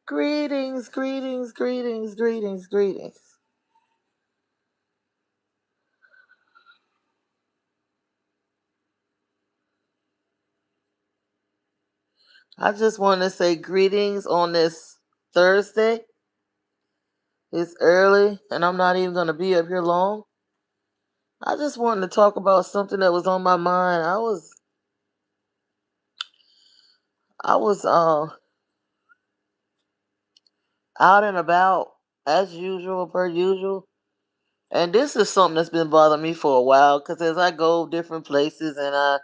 Greetings, greetings, greetings, greetings, greetings. I just want to say greetings on this Thursday. It's early, and I'm not even going to be up here long. I just wanted to talk about something that was on my mind. I was out and about as usual, per usual, and this is something that's been bothering me for a while. Because as I go different places and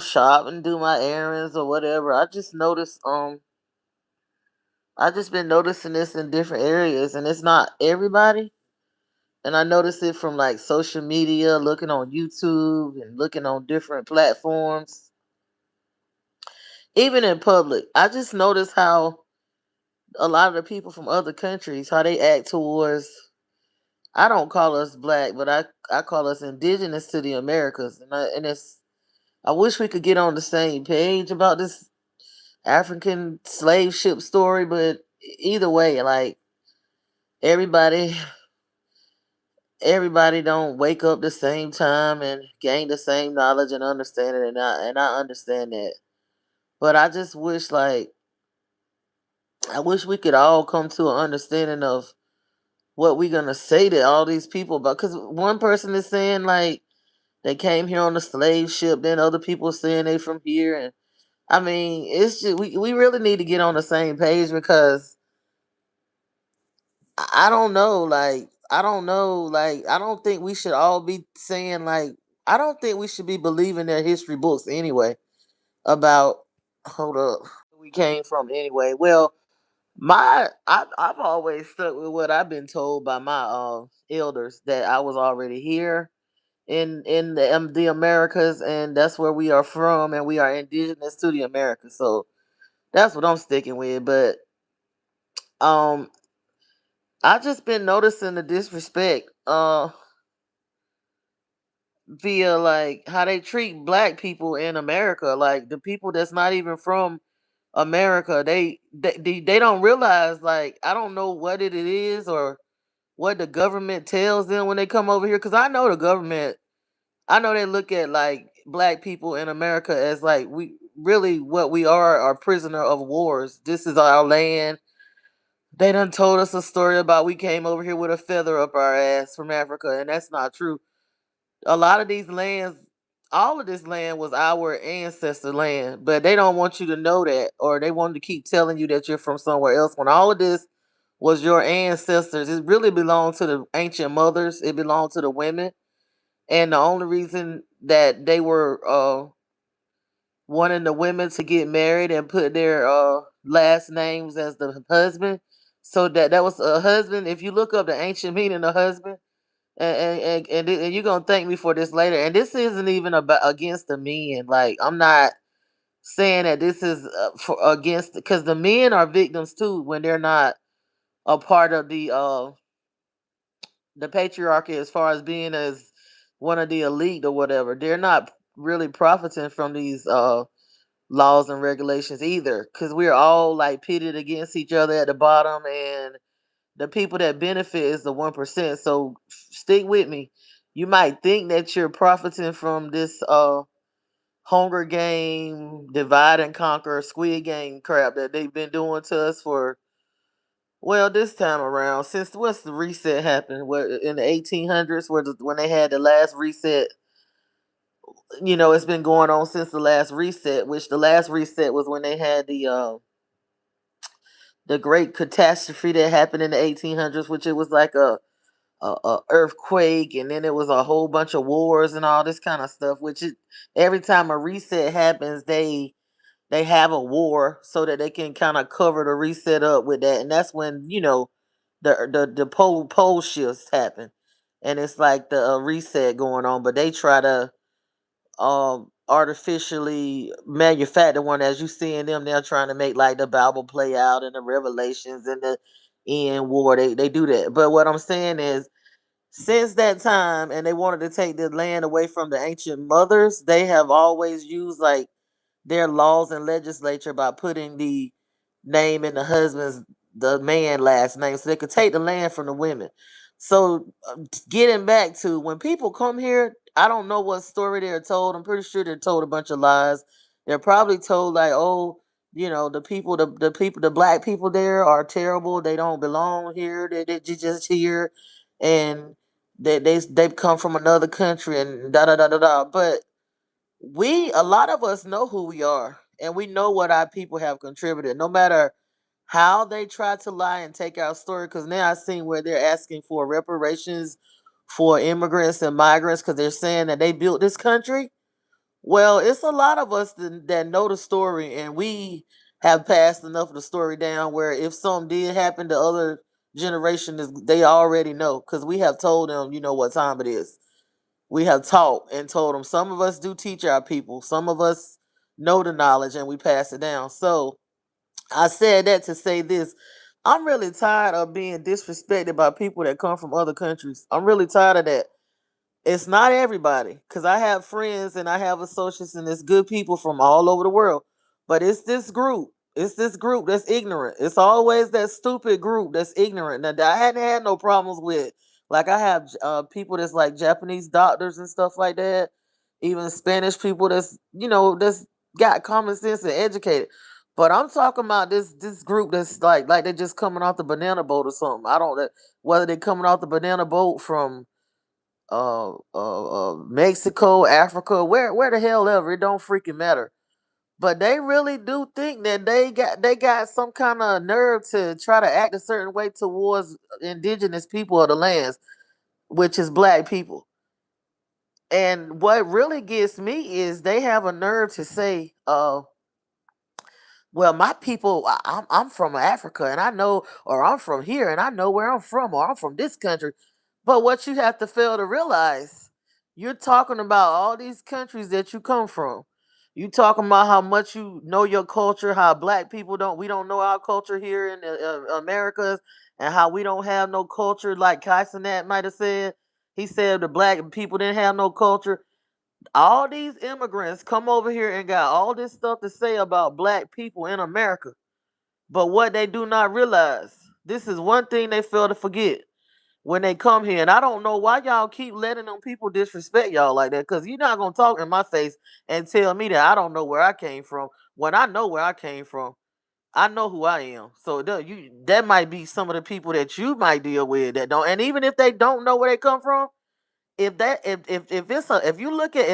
shop and do my errands or whatever, I just been noticing this in different areas, and it's not everybody. And I noticed it from like social media, looking on YouTube and looking on different platforms, even in public. I just noticed how a lot of the people from other countries, how they act towards. I don't call us black, but I call us indigenous to the Americas, I wish we could get on the same page about this African slave ship story, but either way, like everybody everybody don't wake up the same time and gain the same knowledge and understanding, and I understand that. But I just wish, like, I wish we could all come to an understanding of what we're gonna say to all these people about, because one person is saying like they came here on a slave ship, then other people saying they from here. And I mean, it's just we really need to get on the same page, because I don't know, like, I don't think we should all be saying, like, I don't think we should be believing their history books anyway about, hold up, we came from anyway. Well, I've always stuck with what I've been told by my elders, that I was already here in the Americas, and that's where we are from, and we are indigenous to the Americas. So that's what I'm sticking with. But um I just been noticing the disrespect via like how they treat black people in America, like the people that's not even from America. They don't realize, like, I don't know what it is or what the government tells them when they come over here, cuz I know the government, I know they look at like black people in America as like, we really, what we are prisoner of wars. This is our land. They done told us a story about we came over here with a feather up our ass from Africa, and that's not true. A lot of these lands, all of this land was our ancestor land, but they don't want you to know that, or they want to keep telling you that you're from somewhere else, when all of this was your ancestors. It really belonged to the ancient mothers, it belonged to the women. And the only reason that they were wanting the women to get married and put their last names as the husband, so that was a husband. If you look up the ancient meaning of husband, and you're gonna thank me for this later. And this isn't even about against the men. Like, I'm not saying that this is for against, because the men are victims too when they're not a part of the patriarchy, as far as being as one of the elite or whatever. They're not really profiting from these laws and regulations either, because we're all like pitted against each other at the bottom, and the people that benefit is the 1%. So stick with me. You might think that you're profiting from this Hunger Game, divide and conquer, Squid Game crap that they've been doing to us for, well, this time around, since what's the reset happened? What, in the 1800s, when they had the last reset? It's been going on since the last reset, which the last reset was when they had the great catastrophe that happened in the 1800s, which it was like a earthquake, and then it was a whole bunch of wars and all this kind of stuff. Every time a reset happens, they have a war so that they can kind of cover the reset up with that, and that's when the pole shifts happen, and it's like the reset going on. But they try to artificially manufacture one, as you see in them. They're trying to make like the Bible play out and the Revelations and the end war. They do that. But what I'm saying is, since that time, and they wanted to take the land away from the ancient mothers, they have always used like their laws and legislature by putting name and the man last name, so they could take the land from the women. So getting back to when people come here, I don't know what story they're told. I'm pretty sure they're told a bunch of lies. They're probably told like, oh, the black people there are terrible. They don't belong here. They just here, and they've come from another country and da da da da da. But a lot of us know who we are, and we know what our people have contributed, no matter how they try to lie and take our story. Because now I've seen where they're asking for reparations for immigrants and migrants because they're saying that they built this country. Well, it's a lot of us that know the story, and we have passed enough of the story down where if something did happen to other generation, they already know because we have told them, what time it is. We have taught and told them. Some of us do teach our people. Some of us know the knowledge and we pass it down. So I said that to say this. I'm really tired of being disrespected by people that come from other countries. I'm really tired of that. It's not everybody, because I have friends and I have associates and it's good people from all over the world. But it's this group. It's this group that's ignorant. It's always that stupid group that's ignorant. Now, I hadn't had no problems with, like, I have people that's like Japanese doctors and stuff like that, even Spanish people that's got common sense and educated. But I'm talking about this group that's like they're just coming off the banana boat or something. I don't know whether they're coming off the banana boat from Mexico, Africa, where the hell ever, it don't freaking matter. But they really do think that they got some kind of nerve to try to act a certain way towards indigenous people of the lands, which is black people. And what really gets me is they have a nerve to say, well, my people, I'm from Africa and I know, or I'm from here and I know where I'm from, or I'm from this country. But what you have to fail to realize, you're talking about all these countries that you come from. You talking about how much you know your culture, how black people we don't know our culture here in the Americas, and how we don't have no culture, like Kaisenat might have said. He said the black people didn't have no culture. All these immigrants come over here and got all this stuff to say about black people in America. But what they do not realize, this is one thing they fail to forget when they come here. And I don't know why y'all keep letting them people disrespect y'all like that. Because you're not going to talk in my face and tell me that I don't know where I came from. When I know where I came from, I know who I am. So that might be some of the people that you might deal with that don't. And even if they don't know where they come from, if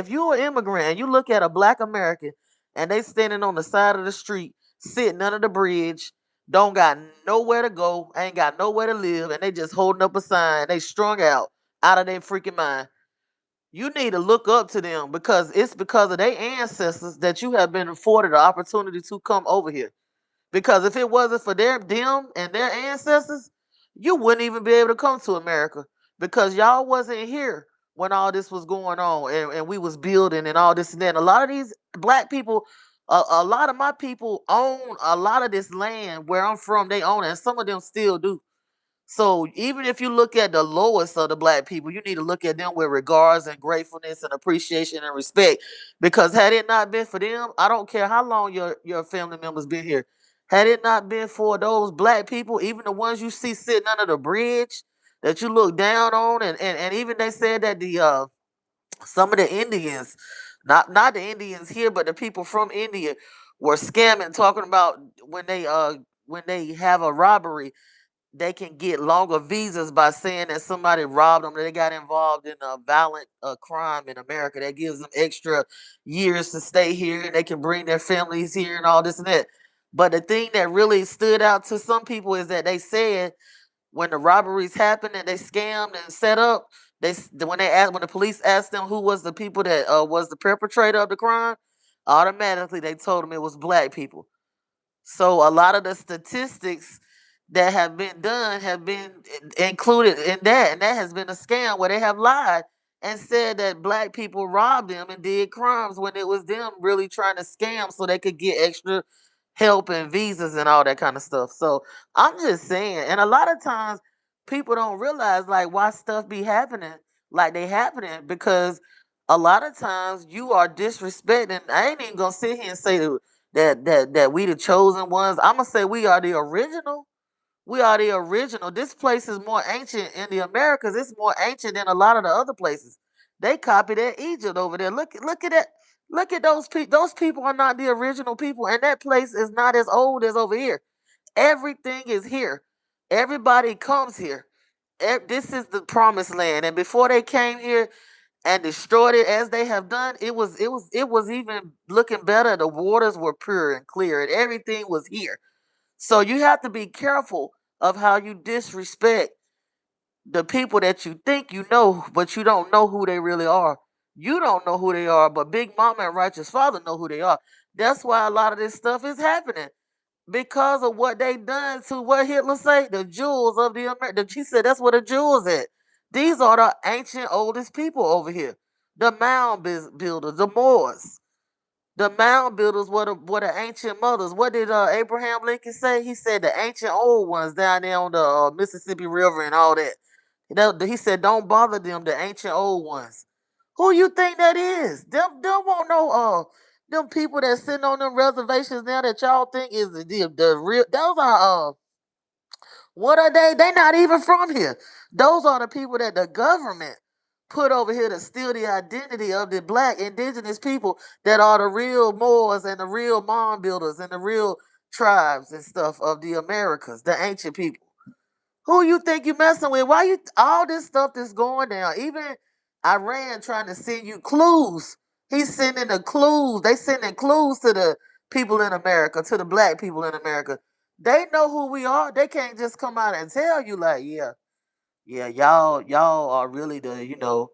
you're an immigrant and you look at a black American and they standing on the side of the street, sitting under the bridge, don't got nowhere to go, ain't got nowhere to live, and they just holding up a sign, they strung out of their freaking mind. You need to look up to them because it's because of their ancestors that you have been afforded the opportunity to come over here. Because if it wasn't for them and their ancestors, you wouldn't even be able to come to America because y'all wasn't here when all this was going on and we was building and all this and that. And a lot of these black people, a lot of my people own a lot of this land where I'm from. They own it, and some of them still do. So even if you look at the lowest of the black people, you need to look at them with regards and gratefulness and appreciation and respect. Because had it not been for them, I don't care how long your family members been here. Had it not been for those black people, even the ones you see sitting under the bridge that you look down on, and even they said that the some of the Indians, not the Indians here, but the people from India were scamming, talking about when they have a robbery they can get longer visas by saying that somebody robbed them, that they got involved in a violent crime in America. That gives them extra years to stay here and they can bring their families here and all this and that. But the thing that really stood out to some people is that they said when the robberies happened and they scammed and set up, when the police asked them who was the people that was the perpetrator of the crime, automatically they told them it was black people. So a lot of the statistics that have been done have been included in that, and that has been a scam where they have lied and said that black people robbed them and did crimes when it was them really trying to scam so they could get extra help and visas and all that kind of stuff. So I'm just saying, and a lot of times people don't realize like why stuff be happening like they happening because a lot of times you are disrespecting. I ain't even gonna sit here and say that that we the chosen ones. I'm gonna say we are the original. We are the original. This place is more ancient in the Americas. It's more ancient than a lot of the other places. They copied that Egypt over there. Look at that. Look at those people. Those people are not the original people, and that place is not as old as over here. Everything is here. Everybody comes here. This is the promised land. And before they came here and destroyed it as they have done, it was even looking better. The waters were pure and clear, and everything was here. So you have to be careful of how you disrespect the people that you think you know, but you don't know who they really are. You don't know who they are, but Big Mama and Righteous Father know who they are. That's why a lot of this stuff is happening because of what they done to what Hitler say, the jewels of the America. He said that's where the jewels at. These are the ancient oldest people over here. The mound builders, the Moors. The mound builders were the ancient mothers. What did Abraham Lincoln say? He said the ancient old ones down there on the Mississippi River and all that. He said, don't bother them, the ancient old ones. Who you think that is? Them won't know them people that sitting on them reservations now that y'all think is the real. Those are what are they? They not even from here. Those are the people that the government put over here to steal the identity of the black indigenous people that are the real Moors and the real mound builders and the real tribes and stuff of the Americas, the ancient people. Who you think you messing with? Why you all this stuff that's going down? Even Iran trying to send you clues. He's sending the clues. They sending clues to the people in America, to the black people in America. They know who we are. They can't just come out and tell you like, yeah, y'all are really the,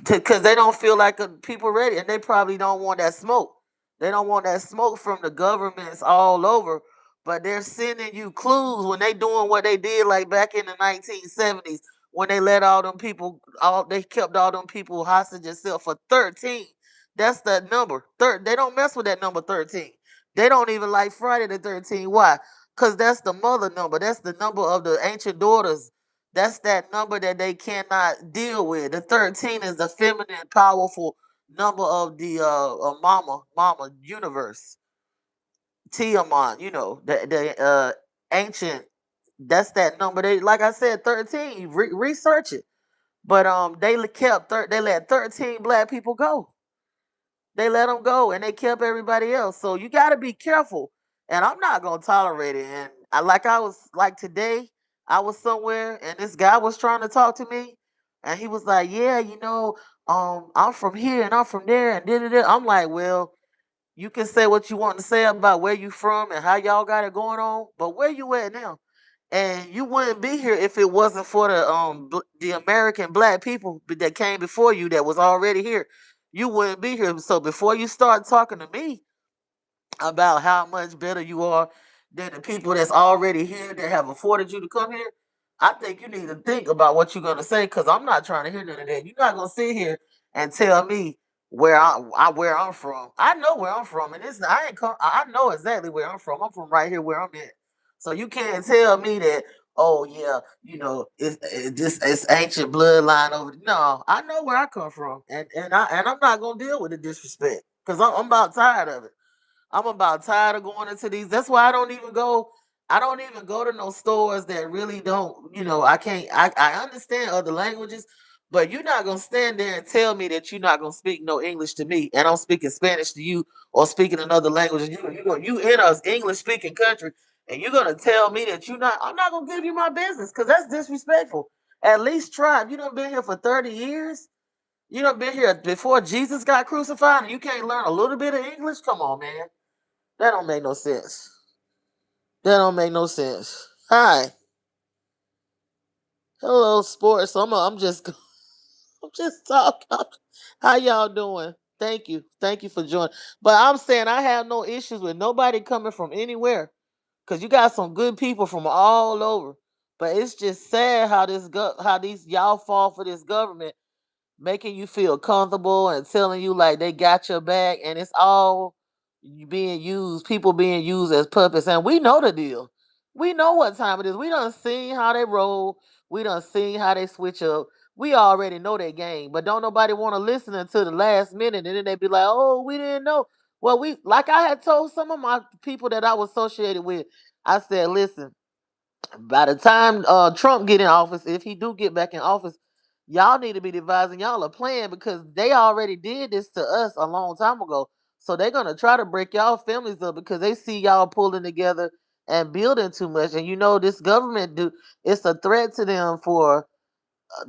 because they don't feel like people ready, and they probably don't want that smoke. They don't want that smoke from the governments all over, but they're sending you clues when they doing what they did like back in the 1970s when they let all them people, all they kept all them people hostage itself for 13. That's the number. They don't mess with that number 13. They don't even like Friday the 13th. Why? Because that's the mother number. That's the number of the ancient daughters. That's that number that they cannot deal with. The 13 is the feminine, powerful number of the mama universe. Tiamat, the ancient. That's that number. They like I said, 13. Research it. But they let 13 black people go. They let them go, and they kept everybody else. So you got to be careful. And I'm not gonna tolerate it. And I was like today, I was somewhere, and this guy was trying to talk to me, and he was like, "Yeah, I'm from here, and I'm from there, and da. I'm like, "Well, you can say what you want to say about where you from and how y'all got it going on, but where you at now? And you wouldn't be here if it wasn't for the American black people that came before you that was already here. You wouldn't be here. So before you start talking to me about how much better you are than the people that's already here that have afforded you to come here, I think you need to think about what you're gonna say because I'm not trying to hear none of that. You're not gonna sit here and tell me where I'm from. I know where I'm from, and it's I ain't come. I know exactly where I'm from. I'm from right here where I'm at. So you can't tell me that. Oh yeah, it's ancient bloodline over. No, I know where I come from, and I'm not gonna deal with the disrespect because I'm about tired of it. I'm about tired of going into these. That's why I don't even go. I don't even go to no stores that really don't. I can't. I understand other languages, but you're not gonna stand there and tell me that you're not gonna speak no English to me, and I'm speaking Spanish to you or speaking another language. You in a English speaking country, and you're gonna tell me that you're not. I'm not gonna give you my business because that's disrespectful. At least try. If you done been here for 30 years, you done been here before Jesus got crucified, and you can't learn a little bit of English. Come on, man. That don't make no sense. That don't make no sense. Hi, hello, sports. I'm just I'm just talking. How y'all doing? Thank you for joining. But I'm saying I have no issues with nobody coming from anywhere, cause you got some good people from all over. But it's just sad how how these y'all fall for this government making you feel comfortable and telling you like they got your back, and it's all being used, people being used as puppets, and we know the deal. We know what time it is. We done seen how they roll. We done seen how they switch up. We already know that game, but don't nobody want to listen until the last minute, and then they be like, "Oh, we didn't know." Well, we like I had told some of my people that I was associated with. I said, listen, by the time Trump get in office, if he do get back in office, y'all need to be devising y'all a plan because they already did this to us a long time ago. So they're gonna try to break y'all families up because they see y'all pulling together and building too much. And you know this government do it's a threat to them for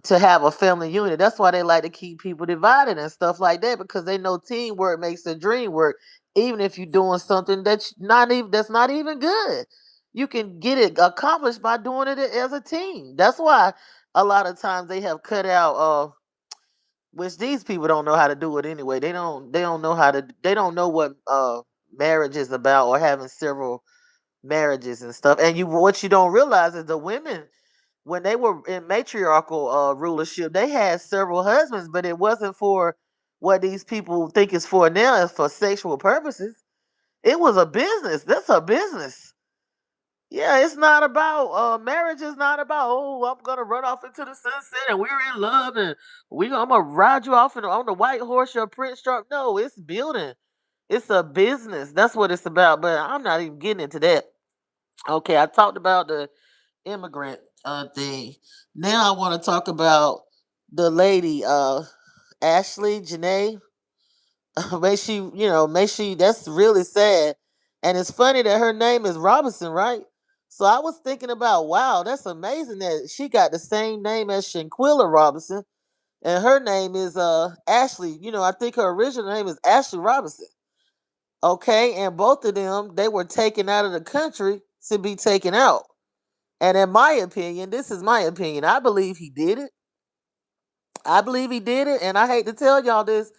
to have a family unit. That's why they like to keep people divided and stuff like that because they know teamwork makes the dream work. Even if you're doing something that's not even good, you can get it accomplished by doing it as a team. That's why a lot of times they have cut out which these people don't know how to do it anyway. They don't know how to they don't know what marriage is about or having several marriages and stuff. And you what you don't realize is the women when they were in matriarchal rulership, they had several husbands, but it wasn't for what these people think it's for now. It's for sexual purposes. It was a business. That's a business. Yeah, it's not about marriage. Is not about I'm gonna run off into the sunset and we're in love and I'm gonna ride you off on the white horse your prince truck. No, it's building. It's a business. That's what it's about. But I'm not even getting into that. Okay, I talked about the immigrant thing. Now I want to talk about the lady, Ashlee Janae. Make she that's really sad. And it's funny that her name is Robinson, right? So I was thinking about, wow, that's amazing that she got the same name as Shanquilla Robinson. And her name is Ashley. I think her original name is Ashley Robinson. Okay, and both of them they were taken out of the country to be taken out. And in my opinion, this is my opinion. I believe he did it. I believe he did it, and I hate to tell y'all this.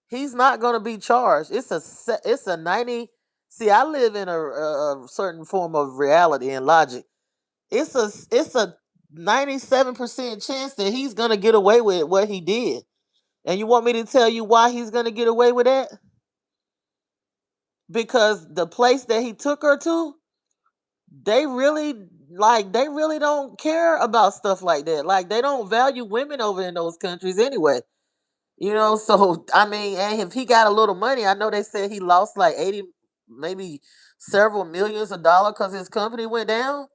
He's not going to be charged. It's a 90. See, I live in a certain form of reality and logic. It's a 97% chance that he's going to get away with what he did. And you want me to tell you why he's going to get away with that? Because the place that he took her to, they really they really don't care about stuff like that. Like they don't value women over in those countries anyway. So I mean, and if he got a little money, I know they said he lost like 80, maybe several millions of dollars because his company went down.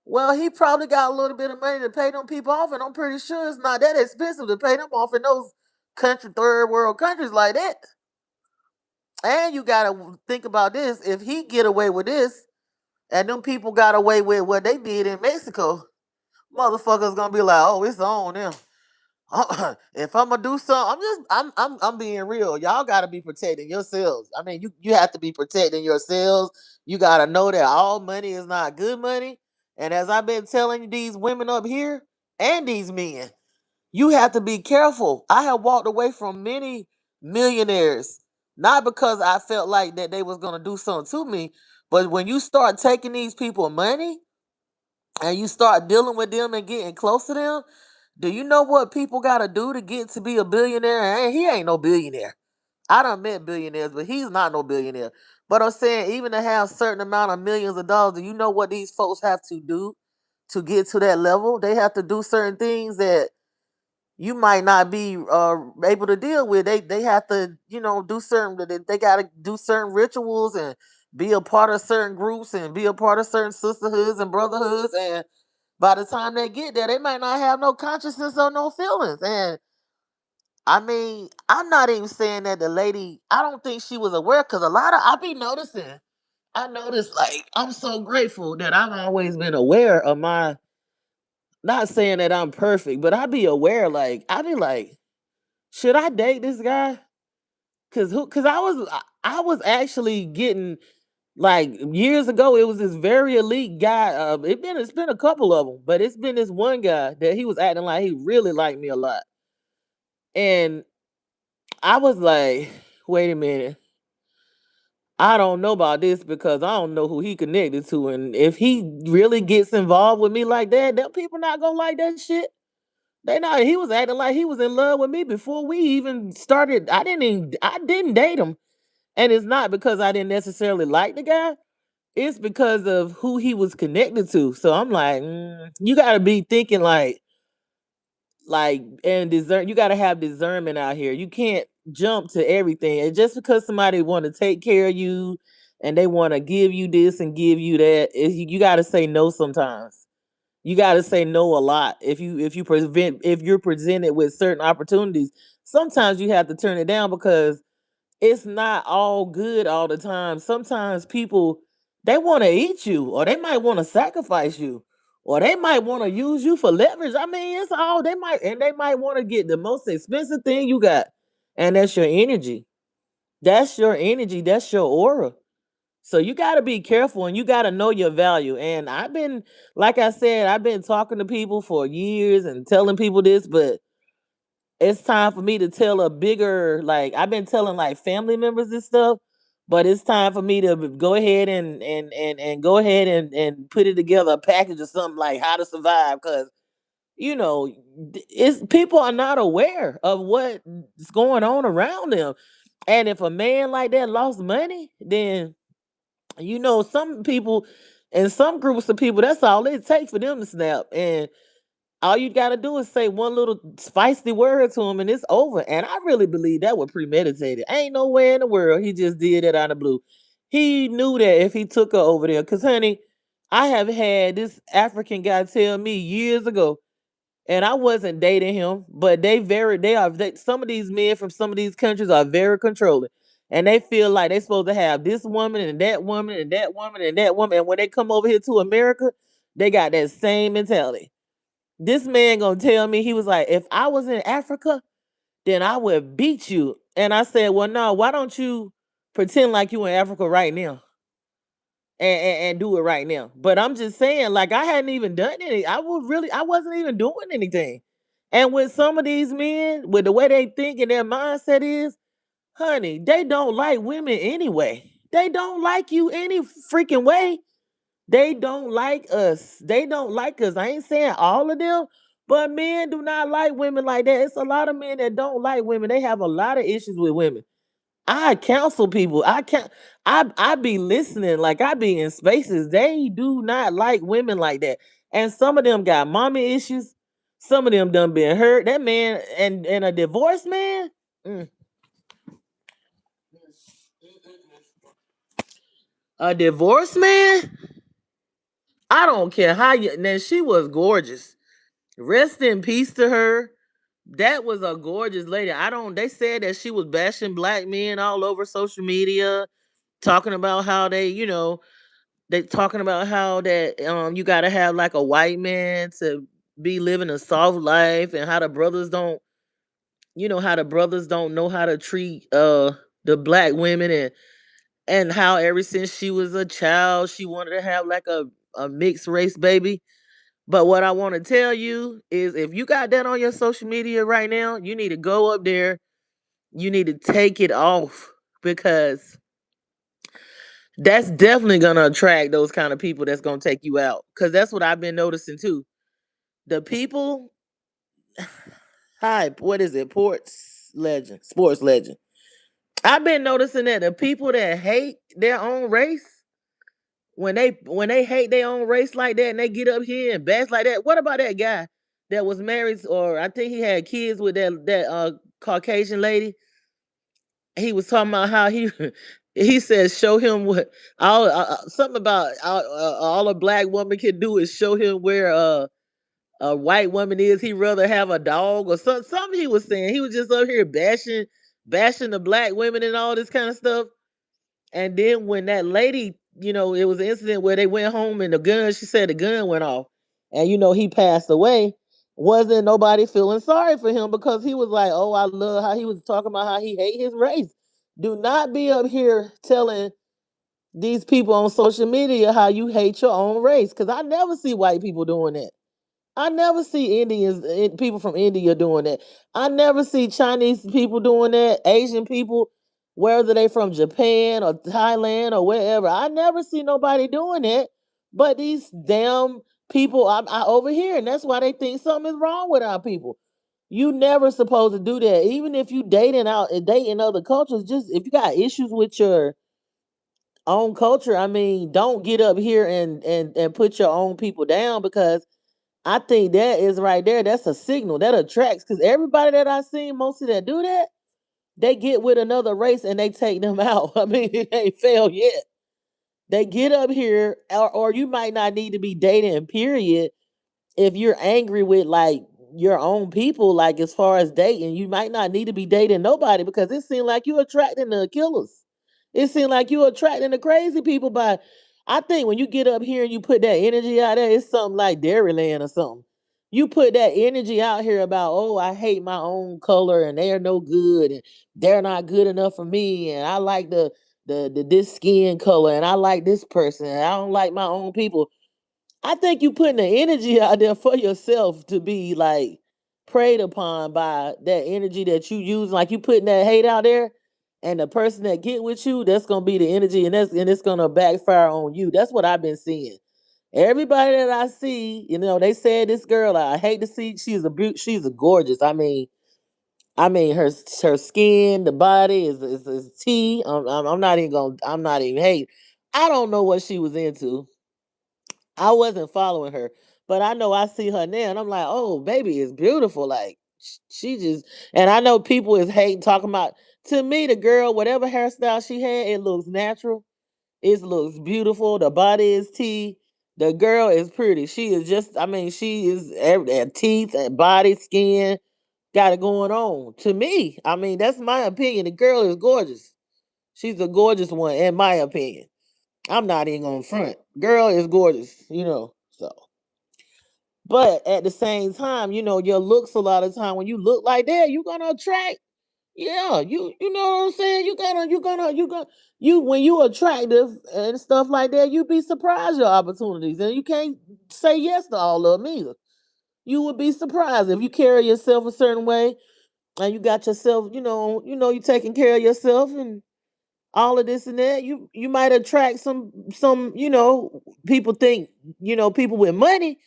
Well, he probably got a little bit of money to pay them people off, and I'm pretty sure it's not that expensive to pay them off in those third world countries like that. And you gotta think about this: if he get away with this, and them people got away with what they did in Mexico, motherfuckers gonna be like, "Oh, it's on them." If I'm gonna do something, I'm being real. Y'all gotta be protecting yourselves. I mean, you have to be protecting yourselves. You gotta know that all money is not good money. And as I've been telling these women up here and these men, you have to be careful. I have walked away from many millionaires, not because I felt like that they was gonna do something to me, but when you start taking these people money and you start dealing with them and getting close to them, do you know what people gotta do to get to be a billionaire? And he ain't no billionaire. I done met billionaires, but he's not no billionaire. But I'm saying, even to have certain amount of millions of dollars, do you know what these folks have to do to get to that level? They have to do certain things that you might not be able to deal with. They have to, do certain. They got to do certain rituals and be a part of certain groups and be a part of certain sisterhoods and brotherhoods. And by the time they get there, they might not have no consciousness or no feelings. And I mean, I'm not even saying that the lady. I don't think she was aware because a lot of I be noticing. I noticed like I'm so grateful that I've always been aware of my. Not saying that I'm perfect, but I be aware. Like I be like, should I date this guy? Cause I was actually getting like years ago. It was this very elite guy. It's been a couple of them, but it's been this one guy that he was acting like he really liked me a lot, and I was like, wait a minute. I don't know about this because I don't know who he connected to, and if he really gets involved with me like that, them people not gonna like that shit. They not. He was acting like he was in love with me before we even started. I didn't date him. And it's not because I didn't necessarily like the guy. It's because of who he was connected to. So I'm like, you got to be thinking like, and discern. You got to have discernment out here. You can't. jump to everything. And just because somebody want to take care of you and they want to give you this and give you that, you got to say no sometimes. You got to say no a lot. If you're presented with certain opportunities, sometimes you have to turn it down because it's not all good all the time. Sometimes people, they want to eat you, or they might want to sacrifice you, or they might want to use you for leverage. I mean, it's all they might want to get the most expensive thing you got, and that's your energy. That's your energy. That's your aura. So you got to be careful and you got to know your value. And like I said, I've been talking to people for years and telling people this, but it's time for me to tell a bigger, like I've been telling like family members and stuff, but it's time for me to go ahead and go ahead and put it together a package or something like how to survive, because it's people are not aware of what's going on around them. And if a man like that lost money, then some people and some groups of people, that's all it takes for them to snap. And all you got to do is say one little spicy word to him and it's over. And I really believe that was premeditated. Ain't no way in the world he just did it out of the blue. He knew that if he took her over there, because, honey, I have had this African guy tell me years ago, and I wasn't dating him, but some of these men from some of these countries are very controlling. And they feel like they're supposed to have this woman and that woman and that woman and that woman. And when they come over here to America, they got that same mentality. This man gonna tell me, he was like, if I was in Africa, then I would beat you. And I said, well, no, why don't you pretend like you in Africa right now and do it right now? But I'm just saying, like, I hadn't even done any. I wasn't even doing anything. And with some of these men, with the way they think and their mindset is, honey, they don't like women anyway. They don't like you any freaking way. They don't like us. They don't like us. I ain't saying all of them, but men do not like women like that. It's a lot of men that don't like women. They have a lot of issues with women. I counsel people. I be listening, like I be in spaces. They do not like women like that. And some of them got mommy issues. Some of them done been hurt. That man and a divorced man. mm, a divorced man. I don't care how you. Now she was gorgeous. Rest in peace to her. That was a gorgeous lady. I don't. They said that she was bashing black men all over social media, talking about how they talking about how that you got to have like a white man to be living a soft life, and how the brothers don't, how the brothers don't know how to treat the black women, and how ever since she was a child she wanted to have like a mixed race baby. But what I want to tell you is, if you got that on your social media right now, you need to go up there. You need to take it off, because that's definitely going to attract those kind of people that's going to take you out. Because that's what I've been noticing too. The people, hi, what is it? Sports legend. I've been noticing that the people that hate their own race, when they hate their own race like that and they get up here and bash like that. What about that guy that was married, or I think he had kids with that Caucasian lady? He was talking about how he said show him what all something about all a black woman can do is show him where a white woman is. He rather have a dog or something he was saying. He was just up here bashing the black women and all this kind of stuff. And then when that lady, it was an incident where they went home and she said the gun went off. And he passed away. Wasn't nobody feeling sorry for him, because he was like, oh, I love how he was talking about how he hate his race. Do not be up here telling these people on social media how you hate your own race, because I never see white people doing that. I never see people from India doing that. I never see Chinese people doing that, Asian people, whether they from Japan or Thailand or wherever. I never see nobody doing that. But these damn people I over here, and that's why they think something is wrong with our people. You never supposed to do that. Even if you dating other cultures, just if you got issues with your own culture, I mean, don't get up here and put your own people down, because I think that is right there. That's a signal that attracts, because everybody that I seen mostly that do that, They get with another race and they take them out. I mean, it ain't failed yet. They get up here, or you might not need to be dating, period, if you're angry with like your own people, like as far as dating, you might not need to be dating nobody because it seems like you attracting the killers. It seems like you attracting the crazy people by I think when you get up here and you put that energy out there, it's something like Dairyland or something. You put that energy out here about, oh, I hate my own color and they're no good and they're not good enough for me. And I like the this skin color and I like this person and I don't like my own people. I think you putting the energy out there for yourself to be like preyed upon by that energy that you use. Like you putting that hate out there, and the person that get with you, that's gonna be the energy, and it's gonna backfire on you. That's what I've been seeing. Everybody that I see, they said this girl. I hate to see. She's a gorgeous. I mean her skin, the body is tea. I'm not even gonna. I'm not even hate. I don't know what she was into. I wasn't following her, but I know I see her now, and I'm like, oh, baby is beautiful. Like she just, and I know people is hating, talking about. To me, the girl, whatever hairstyle she had, it looks natural. It looks beautiful. The body is T. The girl is pretty. She is just, I mean, she is teeth and body, skin, got it going on. To me, I mean, that's my opinion. The girl is gorgeous. She's a gorgeous one, in my opinion. I'm not even on front. Girl is gorgeous. So, but at the same time, your looks a lot of time when you look like that, you're gonna attract. Yeah, you know what I'm saying. You gonna you when you attractive and stuff like that, you be surprised your opportunities, and you can't say yes to all of them either. You would be surprised if you carry yourself a certain way and you got yourself, you taking care of yourself and all of this and that, you might attract some people think people with money,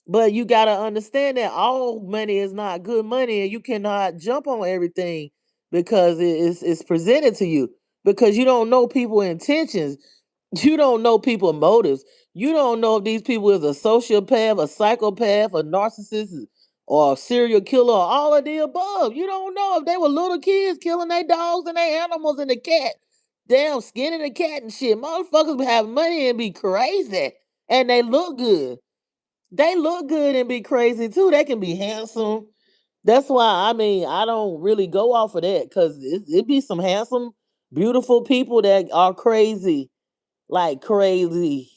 but you got to understand that all money is not good money, and you cannot jump on everything because it's presented to you, because you don't know people intentions. You don't know people motives. You don't know if these people is a sociopath, a psychopath, a narcissist, or a serial killer, or all of the above. You don't know if they were little kids killing their dogs and their animals and the cat. Damn, skinning the cat and shit. Motherfuckers have money and be crazy. And they look good. They look good and be crazy too. They can be handsome. That's why, I mean, I don't really go off of that, because it be some handsome, beautiful people that are crazy, like crazy.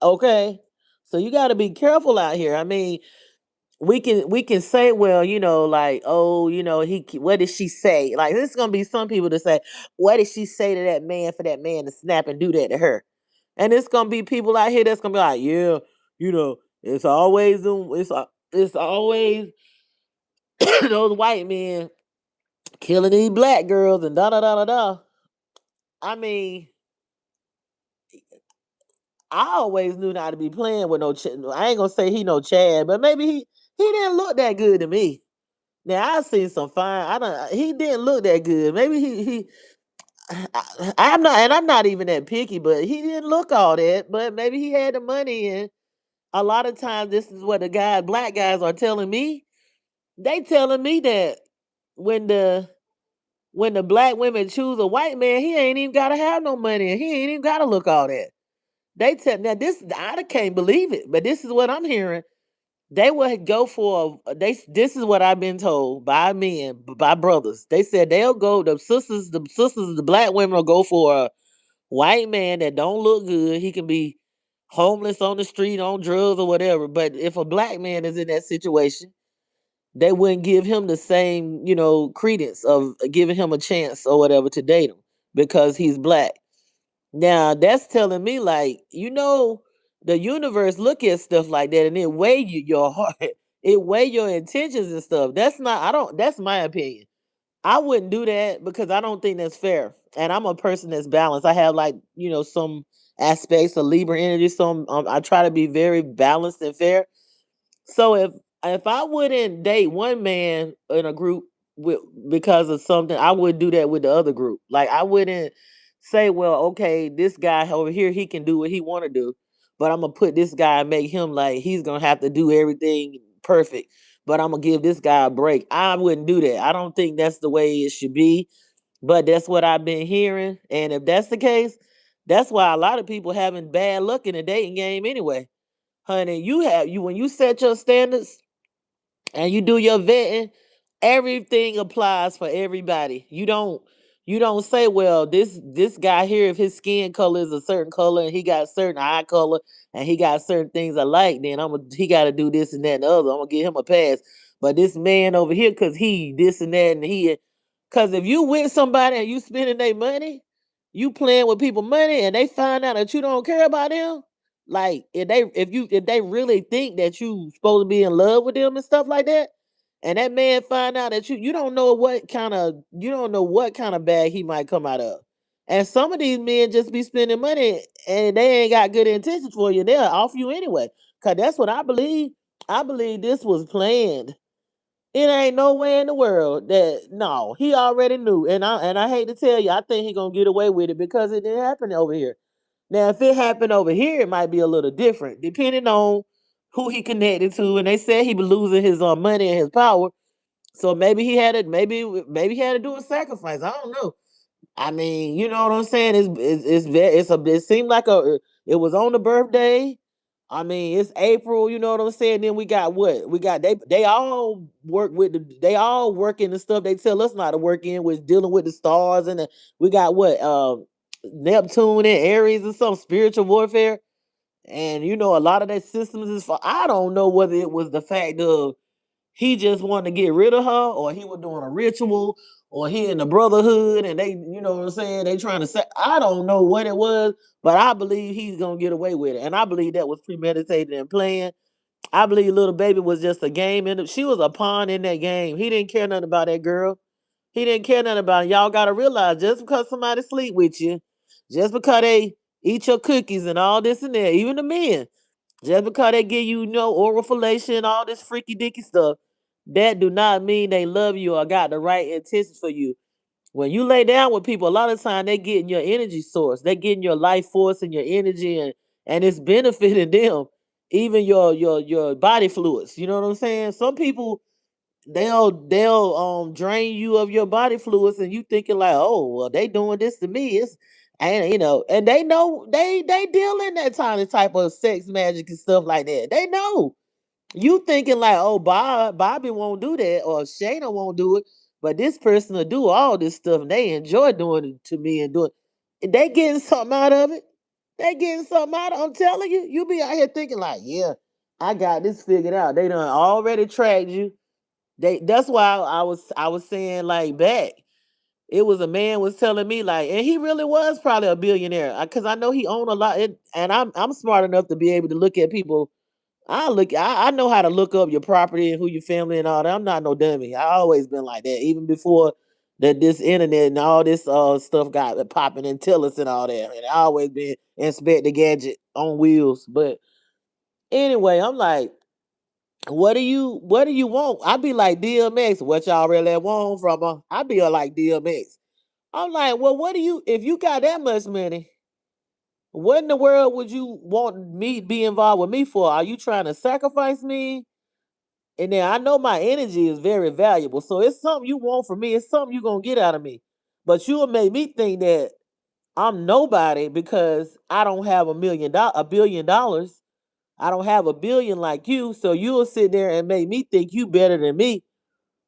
Okay, so you got to be careful out here. I mean, we can say, well, like, oh, what did she say? Like, there's gonna be some people to say, what did she say to that man for that man to snap and do that to her? And it's gonna be people out here that's gonna be like, yeah, it's always it's always those white men killing these black girls and da da da da da. I mean, I always knew not to be playing with no. I ain't gonna say he no Chad, but maybe he didn't look that good to me. Now I seen some fine. I don't. He didn't look that good. Maybe he. I'm not, and I'm not even that picky, but he didn't look all that. But maybe he had the money, and a lot of times this is what black guys are telling me. They telling me that when the when the black women choose a white man, he ain't even gotta have no money, and he ain't even gotta look all that. They tell now this I can't believe it, but this is what I'm hearing. They would go for they. This is what I've been told by men, by brothers. They said they'll go. The black women will go for a white man that don't look good. He can be homeless on the street, on drugs or whatever. But if a black man is in that situation, they wouldn't give him the same, credence of giving him a chance or whatever to date him because he's black. Now that's telling me, like, the universe look at stuff like that and it weigh your heart, it weigh your intentions and stuff. That's not. I don't. That's my opinion. I wouldn't do that because I don't think that's fair. And I'm a person that's balanced. I have, like, some aspects of Libra energy, so I try to be very balanced and fair. So if I wouldn't date one man in a group with because of something, I would do that with the other group. Like, I wouldn't say, well, okay, this guy over here, he can do what he want to do, but I'm gonna put this guy and make him like he's gonna have to do everything perfect. But I'm gonna give this guy a break. I wouldn't do that. I don't think that's the way it should be. But that's what I've been hearing. And if that's the case, that's why a lot of people having bad luck in the dating game anyway. Honey, you when you set your standards and you do your vetting, everything applies for everybody. You don't say, well, this guy here, if his skin color is a certain color and he got certain eye color and he got certain things I like, then he got to do this and that and the other. I'm gonna give him a pass. But this man over here, cause he this and that and he, cause if you with somebody and you spending their money, you playing with people money, and they find out that you don't care about them. Like if they really think that you supposed to be in love with them and stuff like that, and that man find out that you don't know what kind of bag he might come out of. And some of these men just be spending money and they ain't got good intentions for you. They'll off you anyway. Cause that's what I believe. I believe this was planned. It ain't nowhere in the world that no, he already knew. And I hate to tell you, I think he gonna get away with it because it didn't happen over here. Now, if it happened over here, it might be a little different, depending on who he connected to. And they said he was losing his money and his power, so maybe he had to maybe he had to do a sacrifice. I don't know. I mean, you know what I'm saying? It seemed like it was on the birthday. I mean, it's April. You know what I'm saying? Then we got what we got. They all work with they all work in the stuff they tell us not to work in, which dealing with the stars we got what Neptune and Aries and some spiritual warfare. And you know, a lot of that systems is for. I don't know whether it was the fact of he just wanted to get rid of her, or he was doing a ritual, or he in the brotherhood, and they, you know what I'm saying, they trying to say, I don't know what it was, but I believe he's gonna get away with it. And I believe that was premeditated and planned. I believe little baby was just a game in it. She was a pawn in that game. He didn't care nothing about that girl. He didn't care nothing about it. Y'all gotta realize just because somebody sleep with you, just because they eat your cookies and all this and that, even the men, just because they give you, oral fellation, all this freaky dicky stuff, that do not mean they love you or got the right intentions for you. When you lay down with people, a lot of time they getting your energy source. They getting your life force and your energy, and it's benefiting them. Even your body fluids. You know what I'm saying? Some people they'll drain you of your body fluids, and you thinking like, oh well, they doing this to me. It's and and they know they deal in that type of sex magic and stuff like that. They know. You thinking like, oh, Bobby won't do that or Shayna won't do it, but this person will do all this stuff and they enjoy doing it to me and doing. They getting something out of it. They getting something out of it. I'm telling you, you be out here thinking like, yeah, I got this figured out. They done already tracked you. That's why I was saying like back. It was a man was telling me like, and he really was probably a billionaire because I know he owned a lot, and I'm smart enough to be able to look at people. I know how to look up your property and who your family and all that. I'm not no dummy. I always been like that, even before that this internet and all this stuff got popping and tell us and all that. And I always been inspect the gadget on wheels. But anyway, I'm like, what do you want? I be like DMX, what y'all really want from her? I be like DMX. I'm like, well, what do you if you got that much money? What in the world would you want me to be involved with me for? Are you trying to sacrifice me? And then I know my energy is very valuable. So it's something you want from me. It's something you're gonna get out of me. But you'll make me think that I'm nobody because I don't have $1 billion. I don't have a billion like you. So you'll sit there and make me think you better than me.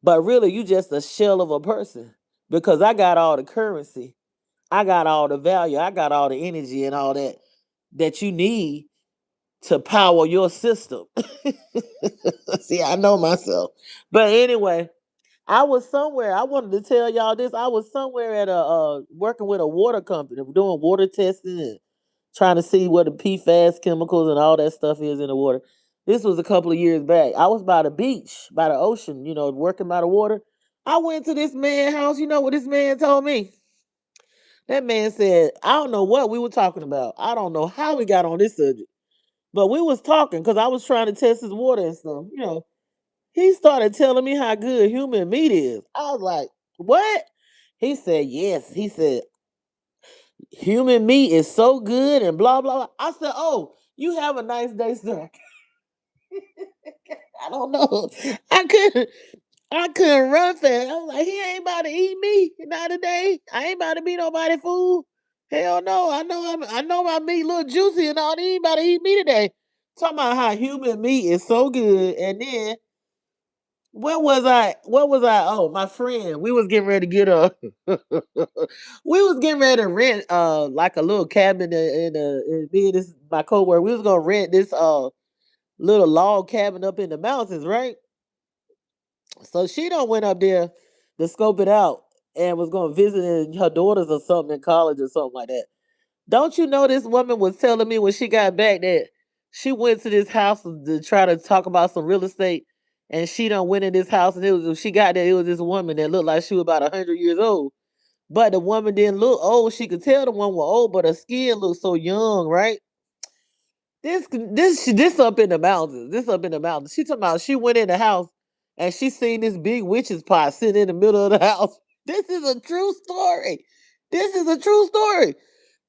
But really you just a shell of a person. Because I got all the currency. I got all the value. I got all the energy and all that you need to power your system. See, I know myself. But anyway, I was somewhere. I wanted to tell y'all this. I was somewhere at a working with a water company, doing water testing and trying to see what the PFAS chemicals and all that stuff is in the water. This was a couple of years back. I was by the beach, by the ocean, working by the water. I went to this man's house. You know what this man told me? That man said, I don't know what we were talking about. I don't know how we got on this subject. But we was talking because I was trying to test his water and stuff. He started telling me how good human meat is. I was like, what? He said, yes. He said, human meat is so good and blah, blah, blah. I said, oh, you have a nice day, sir. I don't know. I couldn't. I couldn't run fast. I was like, he ain't about to eat me. Not today. I ain't about to be nobody fool. Hell no. I know my meat look juicy and all. He ain't about to eat me today. Talking about how human meat is so good. And then where was I? What was I? Oh, my friend. We was getting ready to get a we was getting ready to rent like a little cabin in me and this my coworker. We was gonna rent this little log cabin up in the mountains, right? So she done went up there to scope it out and was going to visit her daughters or something in college or something like that. Don't you know this woman was telling me when she got back that she went to this house to try to talk about some real estate, and she done went in this house and it was when she got there, it was this woman that looked like she was about 100 years old. But the woman didn't look old. She could tell the woman was old, but her skin looked so young, right? This up in the mountains. This up in the mountains. She talking about she went in the house and she seen this big witch's pot sitting in the middle of the house. This is a true story. This is a true story.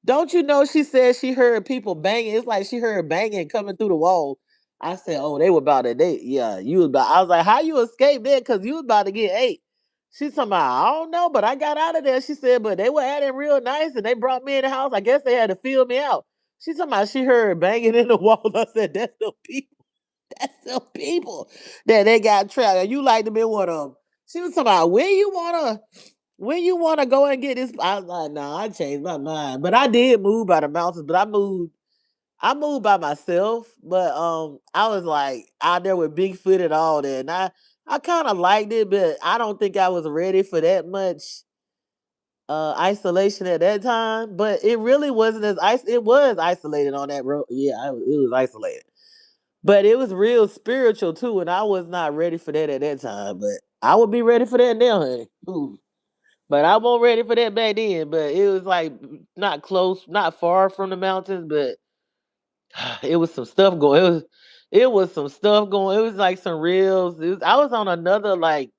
Don't you know she said she heard people banging? It's like she heard banging coming through the wall. I said, "Oh, they were about to date. Yeah, you was about." I was like, "How you escaped that? Because you was about to get ate." She's talking about, "I don't know, but I got out of there." She said, "But they were acting real nice and they brought me in the house. I guess they had to feel me out." She's talking about she heard banging in the wall. I said, "That's the people. That's the people that they got trapped. And you like to be one of them." She was talking about when you wanna go and get this. I was like, "Nah, I changed my mind." But I did move by the mountains, but I moved by myself. But I was like out there with Bigfoot and all that. And I kind of liked it, but I don't think I was ready for that much isolation at that time. But it really wasn't it was isolated on that road. Yeah, it was isolated. But it was real spiritual too, and I was not ready for that at that time. But I would be ready for that now, honey. Ooh. But I wasn't ready for that back then. But it was like not close, not far from the mountains, but it was some stuff going. It was some stuff going. It was like some reels. I was on another like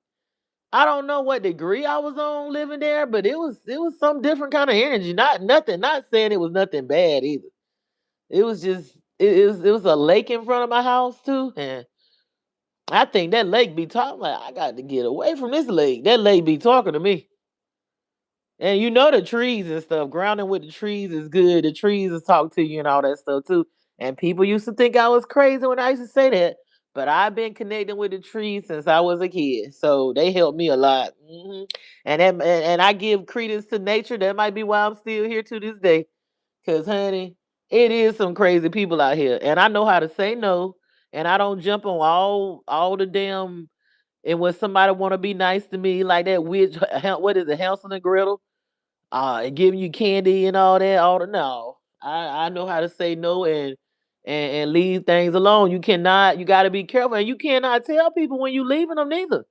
I don't know what degree I was on living there, but it was some different kind of energy. Not nothing. Not saying it was nothing bad either. It was just it was a lake in front of my house too, and I think that lake be talking like I got to get away from this lake. That lake be talking to me. And you know the trees and stuff. Grounding with the trees is good. The trees will talk to you and all that stuff too. And people used to think I was crazy when I used to say that. But I've been connecting with the trees since I was a kid. So they helped me a lot. And I give credence to nature. That might be why I'm still here to this day. Cause honey, it is some crazy people out here. And I know how to say no. And I don't jump on all the damn and when somebody want to be nice to me like that witch what is it, Hansel and Gretel? And giving you candy and all that. All the no, I know how to say no and leave things alone. You cannot. You got to be careful, and you cannot tell people when you leaving them neither.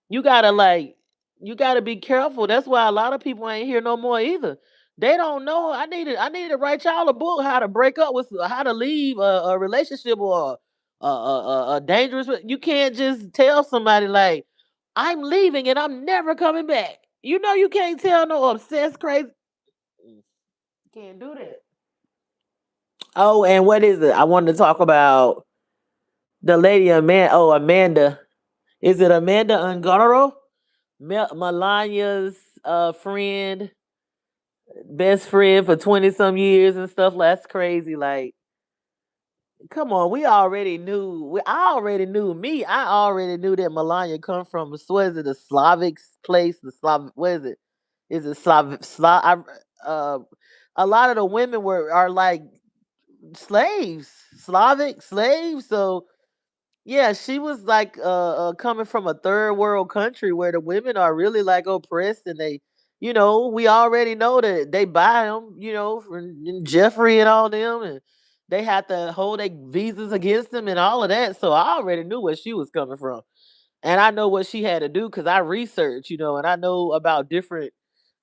You gotta you gotta be careful. That's why a lot of people ain't here no more either. They don't know. I needed to write y'all a book how to break up with how to leave a relationship or a dangerous. You can't just tell somebody like I'm leaving and I'm never coming back. You know you can't tell no obsessed crazy. Can't do that. Oh, and what is it? I wanted to talk about the lady Amanda. Oh, Amanda. Is it Amanda Ungaro? Melania's friend, best friend for 20 some years and stuff. That's crazy. Like, come on, we already knew. I already knew me. I already knew that Melania come from what is it, the Slavic place? The Slav. What is it? Is it Slav? A lot of the women are like slaves, Slavic slaves. So yeah, she was like coming from a third world country where the women are really like oppressed, and we already know that they buy them, from Jeffrey and all them, and they have to hold their visas against them and all of that. So I already knew where she was coming from, and I know what she had to do because I researched, and I know about different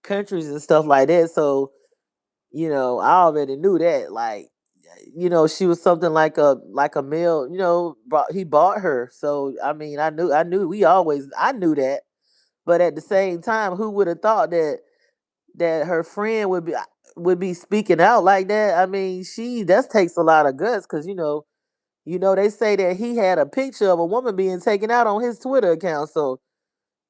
countries and stuff like that. So I already knew that. Like, she was something like a male. He bought her. So I mean, I knew. I knew that. But at the same time, who would have thought that her friend would be speaking out like that? I mean, that takes a lot of guts because They say that he had a picture of a woman being taken out on his Twitter account. So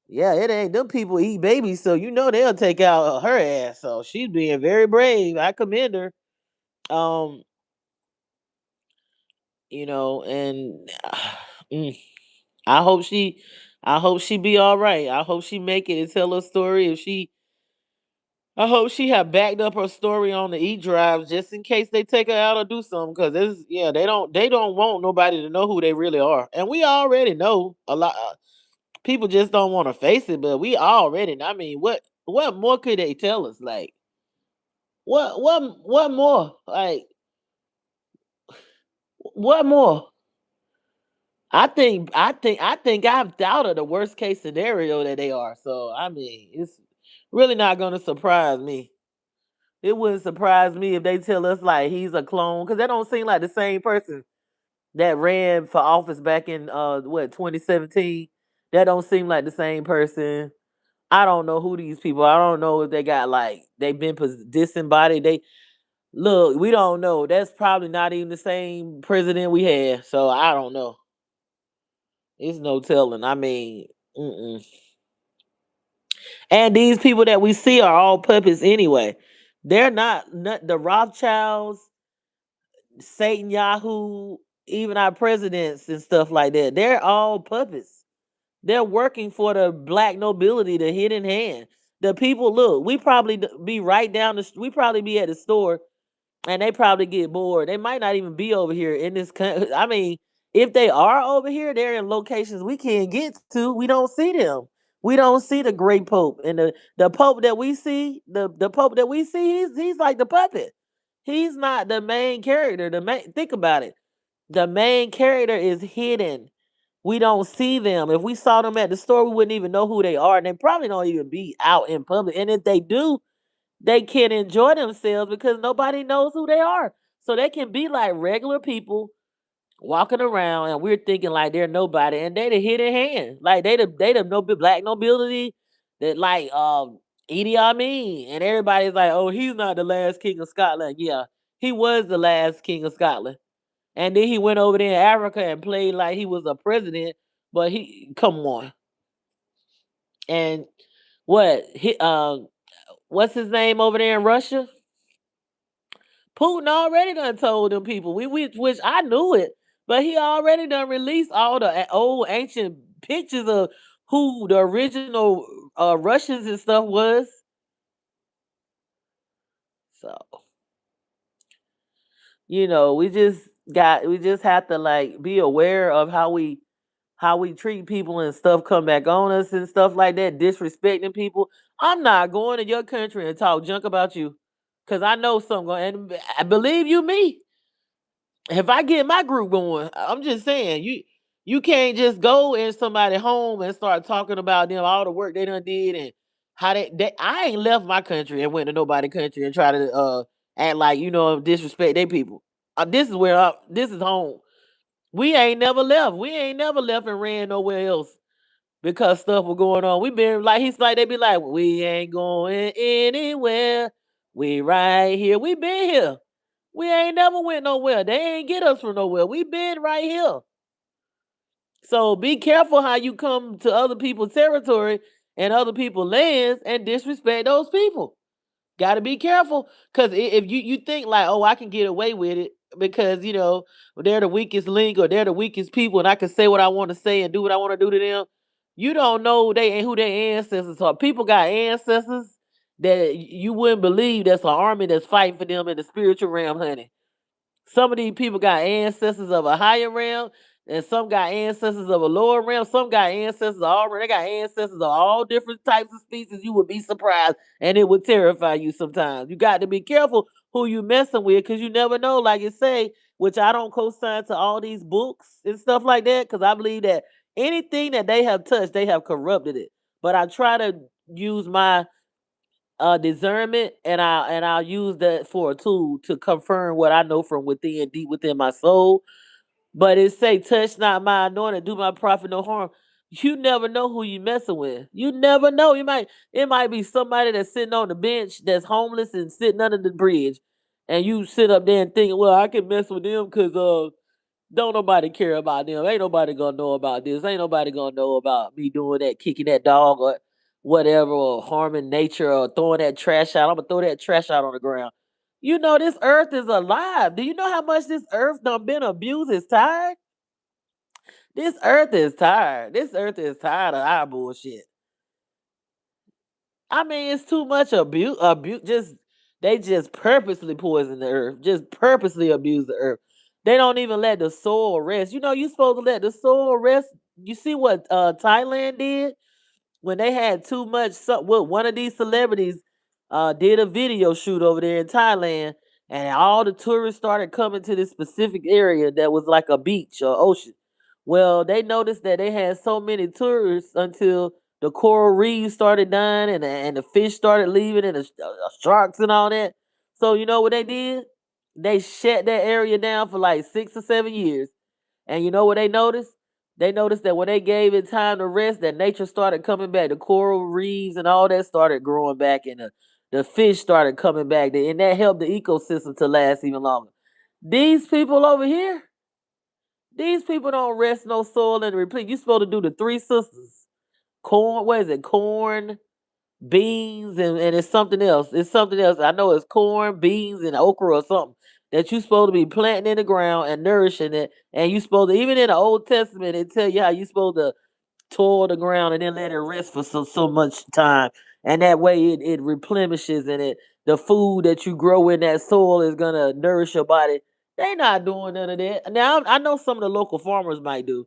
yeah, it ain't them people eat babies, so they'll take out her ass. So she's being very brave. I commend her. Um, and mm, I hope she be all right. I hope she make it and tell her story. I hope she have backed up her story on the e drives just in case they take her out or do something. Cause they don't want nobody to know who they really are, and we already know a lot. People just don't want to face it, but we already. I mean, what more could they tell us? Like what more? Like what more? I think I've doubted the worst case scenario that they are. So I mean, it's really not gonna surprise me. It wouldn't surprise me if they tell us like he's a clone, because that don't seem like the same person that ran for office back in 2017. That don't seem like the same person. I don't know who these people. I don't know if they got like they've been disembodied. They look. We don't know. That's probably not even the same president we had. So I don't know. It's no telling. I mean, mm-mm. And these people that we see are all puppets anyway. They're not the Rothschilds, Satan Yahoo, even our presidents and stuff like that. They're all puppets. They're working for the black nobility, the hidden hand. The people, look, we probably be right down we probably be at the store and they probably get bored. They might not even be over here in this country. I mean, if they are over here, they're in locations we can't get to. We don't see them. We don't see the great pope, and the pope that we see. The pope that we see, he's like the puppet. He's not the main character. Think about it. The main character is hidden. We don't see them. If we saw them at the store, we wouldn't even know who they are, and they probably don't even be out in public. And if they do, they can enjoy themselves because nobody knows who they are. So they can be like regular people walking around, and we're thinking like they're nobody, and they the hidden hand. Like they the no black nobility that like Idi Amin, and everybody's like, oh, he's not the last king of Scotland. Yeah, he was the last king of Scotland, and then he went over there in Africa and played like he was a president. But he, come on, and what's his name over there in Russia? Putin already done told them people. Which I knew it, but he already done released all the old ancient pictures of who the original Russians and stuff was. So we just have to like be aware of how we treat people and stuff come back on us and stuff like that, disrespecting people. I'm not going to your country and talk junk about you, cause I know something. And believe you me, if I get my group going, I'm just saying you can't just go in somebody's home and start talking about them, all the work they done did, and how I ain't left my country and went to nobody country and try to act like disrespect their people. This is home. We ain't never left. We ain't never left and ran nowhere else because stuff was going on. We been like he's like they be like, we ain't going anywhere. We right here. We been here. We ain't never went nowhere. They ain't get us from nowhere. We been right here. So be careful how you come to other people's territory and other people's lands and disrespect those people. Got to be careful, because if you think like, oh, I can get away with it because they're the weakest link or they're the weakest people, and I can say what I want to say and do what I want to do to them. You don't know who their ancestors are. People got ancestors that you wouldn't believe. That's an army that's fighting for them in the spiritual realm, honey. Some of these people got ancestors of a higher realm, and some got ancestors of a lower realm. Some got ancestors of all. They got ancestors of all different types of species. You would be surprised, and it would terrify you sometimes. You got to be careful who you messing with, because you never know. Like you say, which I don't co-sign to all these books and stuff like that, because I believe that anything that they have touched, they have corrupted it. But I try to use my discernment, and I'll use that for a tool to confirm what I know from within, deep within my soul. But it say, touch not my anointed, do my prophet no harm. You never know who you messing with. You never know. It might be somebody that's sitting on the bench that's homeless and sitting under the bridge. And you sit up there and thinking, well, I can mess with them because Don't nobody care about them. Ain't nobody gonna know about this. Ain't nobody gonna know about me doing that, kicking that dog or whatever, or harming nature or throwing that trash out. I'm gonna throw that trash out on the ground. You know, this earth is alive. Do you know how much this earth done been abused? It's tired. This earth is tired. This earth is tired of our bullshit. I mean, it's too much abuse. Abuse. Just they just purposely poison the earth. Just purposely abuse the earth. They don't even let the soil rest. You know, you supposed to let the soil rest. You see what Thailand did? When they had too much well, one of these celebrities did a video shoot over there in Thailand, and all the tourists started coming to this specific area that was like a beach or ocean. Well, they noticed that they had so many tourists until the coral reefs started dying, and the fish started leaving, and the sharks and all that. So you know what they did? They shut that area down for like 6 or 7 years. And you know what they noticed? They noticed that when they gave it time to rest, that nature started coming back. The coral reefs and all that started growing back, and the fish started coming back. And that helped the ecosystem to last even longer. These people over here, these people don't rest no soil and replete. You supposed to do the three sisters. Corn, what is it? Corn, beans, and it's something else. It's something else. I know it's corn, beans, and okra or something that you supposed to be planting in the ground and nourishing it. And you supposed to, even in the Old Testament, they tell you how you supposed to toil the ground and then let it rest for so much time. And that way it replenishes, and the food that you grow in that soil is gonna nourish your body. They not doing none of that. Now I know some of the local farmers might do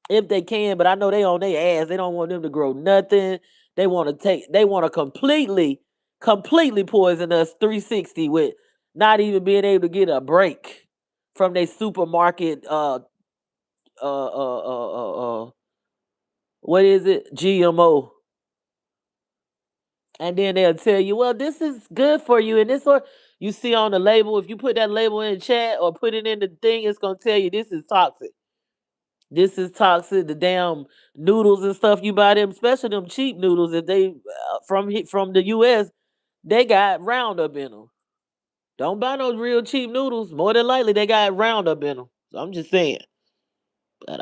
if they can, but I know they on their ass. They don't want them to grow nothing. They want to completely poison us 360 with not even being able to get a break from their supermarket what is it? GMO. And then they'll tell you, well, this is good for you. And this, or you see on the label, if you put that label in the chat or put it in the thing, it's gonna tell you this is toxic. This is toxic. The damn noodles and stuff you buy them, especially them cheap noodles, if they from the U.S., they got Roundup in them. Don't buy no real cheap noodles. More than likely, they got Roundup in them. So I'm just saying. But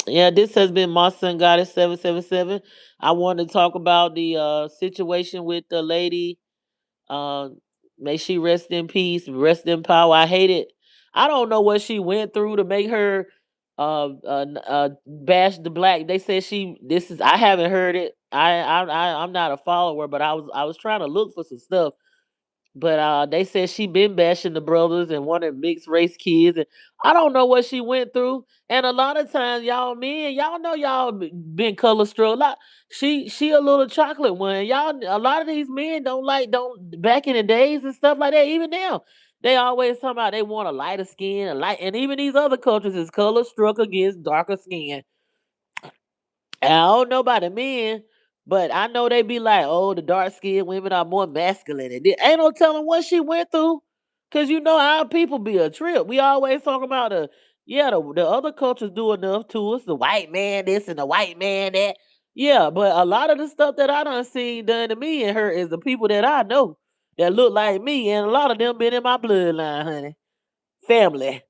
yeah, this has been my son Goddess 777. I want to talk about the situation with the lady. Uh, may she rest in peace, rest in power. I hate it. I don't know what she went through to make her bash the black. They said she. This is. I haven't heard it. I'm not a follower, but I was trying to look for some stuff, but they said she been bashing the brothers and wanted mixed race kids, and I don't know what she went through. And a lot of times, y'all men, y'all know y'all been color struck. Lot she a little chocolate one. Y'all, a lot of these men don't back in the days and stuff like that. Even now, they always talking about they want a lighter skin, and even these other cultures is color struck against darker skin. And I don't know about the men, but I know they be like, oh, the dark skinned women are more masculine. And ain't no telling what she went through. Cause you know our people be a trip. We always talk about the other cultures do enough to us. The white man this and the white man that. Yeah, but a lot of the stuff that I done seen done to me and her is the people that I know that look like me, and a lot of them been in my bloodline, honey. Family.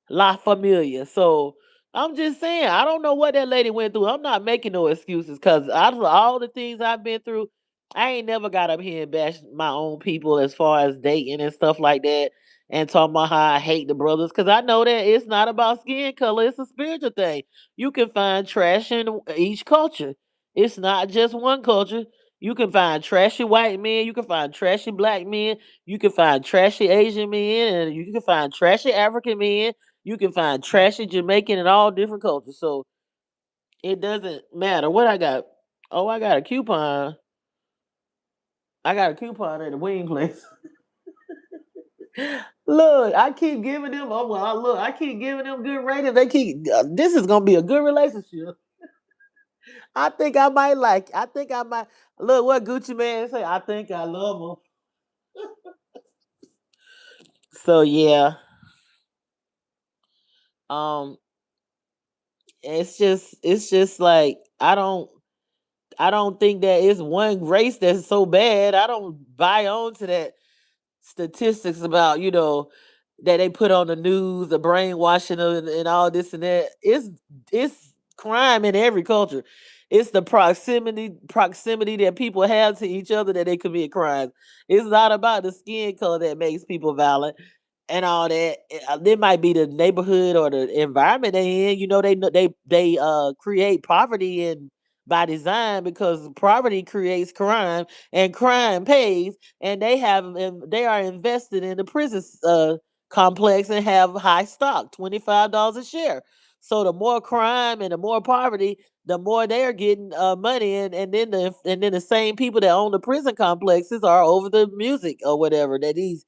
La Familia. So I'm just saying, I don't know what that lady went through. I'm not making no excuses, because out of all the things I've been through, I ain't never got up here and bashed my own people as far as dating and stuff like that, and talking about how I hate the brothers, because I know that it's not about skin color, it's a spiritual thing. You can find trash in each culture. It's not just one culture. You can find trashy white men, you can find trashy black men, you can find trashy Asian men, and you can find trashy African men, you can find trashy Jamaican and all different cultures. So it doesn't matter what I got. Oh, I got a coupon. I got a coupon at the wing place. Look, I keep giving them. Oh well, look, I keep giving them good ratings. They keep. This is gonna be a good relationship. I think I might like. I think I might look what Gucci Man say. I think I love him. So yeah, um, it's just like I don't think that it's one race that's so bad. I don't buy on to that statistics about that they put on the news, the brainwashing and all this and that. It's crime in every culture. It's the proximity that people have to each other that they commit crimes. It's not about the skin color that makes people violent and all that. It might be the neighborhood or the environment they in. You know, they create poverty and by design because poverty creates crime and crime pays, and they are invested in the prison complex and have high stock, $25 a share. So the more crime and the more poverty, the more they're getting money, and then the same people that own the prison complexes are over the music or whatever that these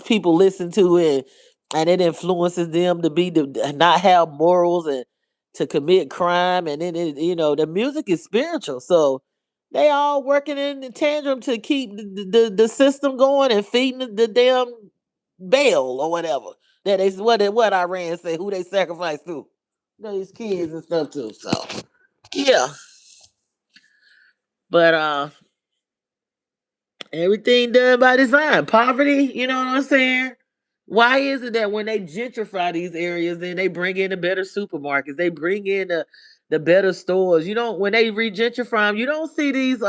people listen to it, and it influences them to not have morals and to commit crime, and then the music is spiritual, so they all working in the tandem to keep the system going and feeding the damn bail or whatever that is what Iran say who they sacrifice to, these kids and stuff too. So yeah, but everything done by design. Poverty, you know what I'm saying? Why is it that when they gentrify these areas, then they bring in the better supermarkets, they bring in the better stores? You don't when they re-gentrify them, you don't see these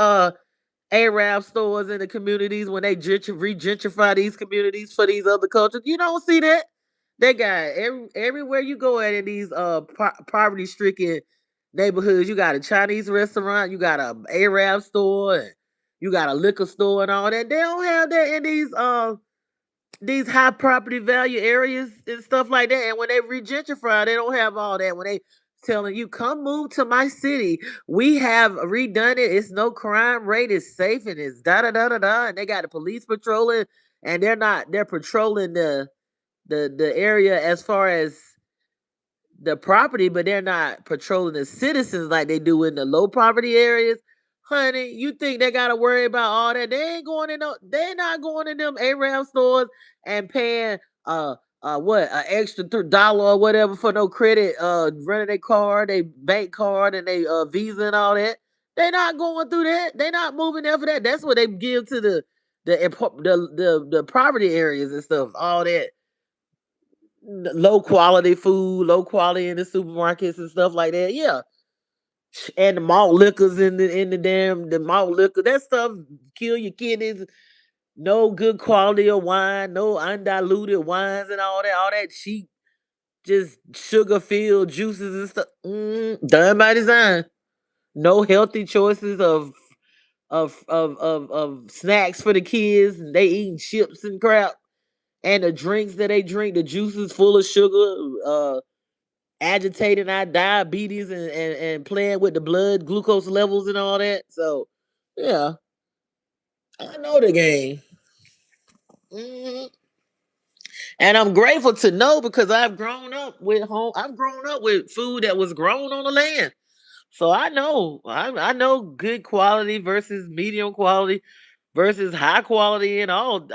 Arab stores in the communities when they re-gentrify these communities for these other cultures. You don't see that. They got everywhere you go at in these poverty stricken neighborhoods. You got a Chinese restaurant, you got a Arab store, and you got a liquor store and all that. They don't have that in these high property value areas and stuff like that. And when they re-gentrify, they don't have all that. When they telling you, come move to my city, we have redone it. It's no crime rate. It's safe and it's da da da da da. And they got the police patrolling, and they're patrolling the area as far as the property, but they're not patrolling the citizens like they do in the low poverty areas. Honey, you think they gotta worry about all that? They're not going in them Arab stores and paying what an extra dollar or whatever for no credit, running their card, they bank card and they visa and all that. They're not going through that. They're not moving there for that. That's what they give to the poverty areas and stuff. All that low quality food, low quality in the supermarkets and stuff like that. Yeah, and the malt liquors in the malt liquor. That stuff kill your kidneys. No good quality of wine, no undiluted wines and all that. All that cheap, just sugar filled juices and stuff. Done by design. No healthy choices of snacks for the kids. They eating chips and crap. And the drinks that they drink, the juices full of sugar. Agitating our diabetes and playing with the blood glucose levels and all that. So, yeah, I know the game. Mhm. And I'm grateful to know because I've grown up with food that was grown on the land. So I know good quality versus medium quality versus high quality and all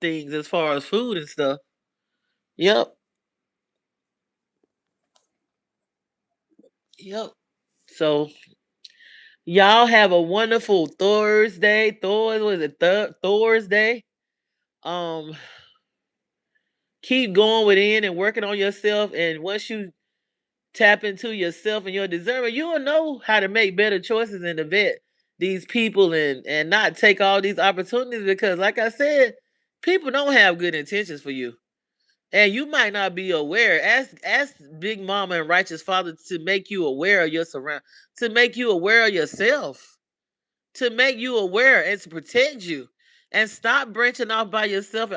things as far as food and stuff. Yep. Yep. So y'all have a wonderful Thursday. Was it Thursday? Um, keep going within and working on yourself. And once you tap into yourself and your discernment, you'll know how to make better choices and to vet these people and not take all these opportunities because, like I said, people don't have good intentions for you. And you might not be aware. Ask Big Mama and Righteous Father to make you aware of your to make you aware of yourself, to make you aware and to protect you and stop branching off by yourself.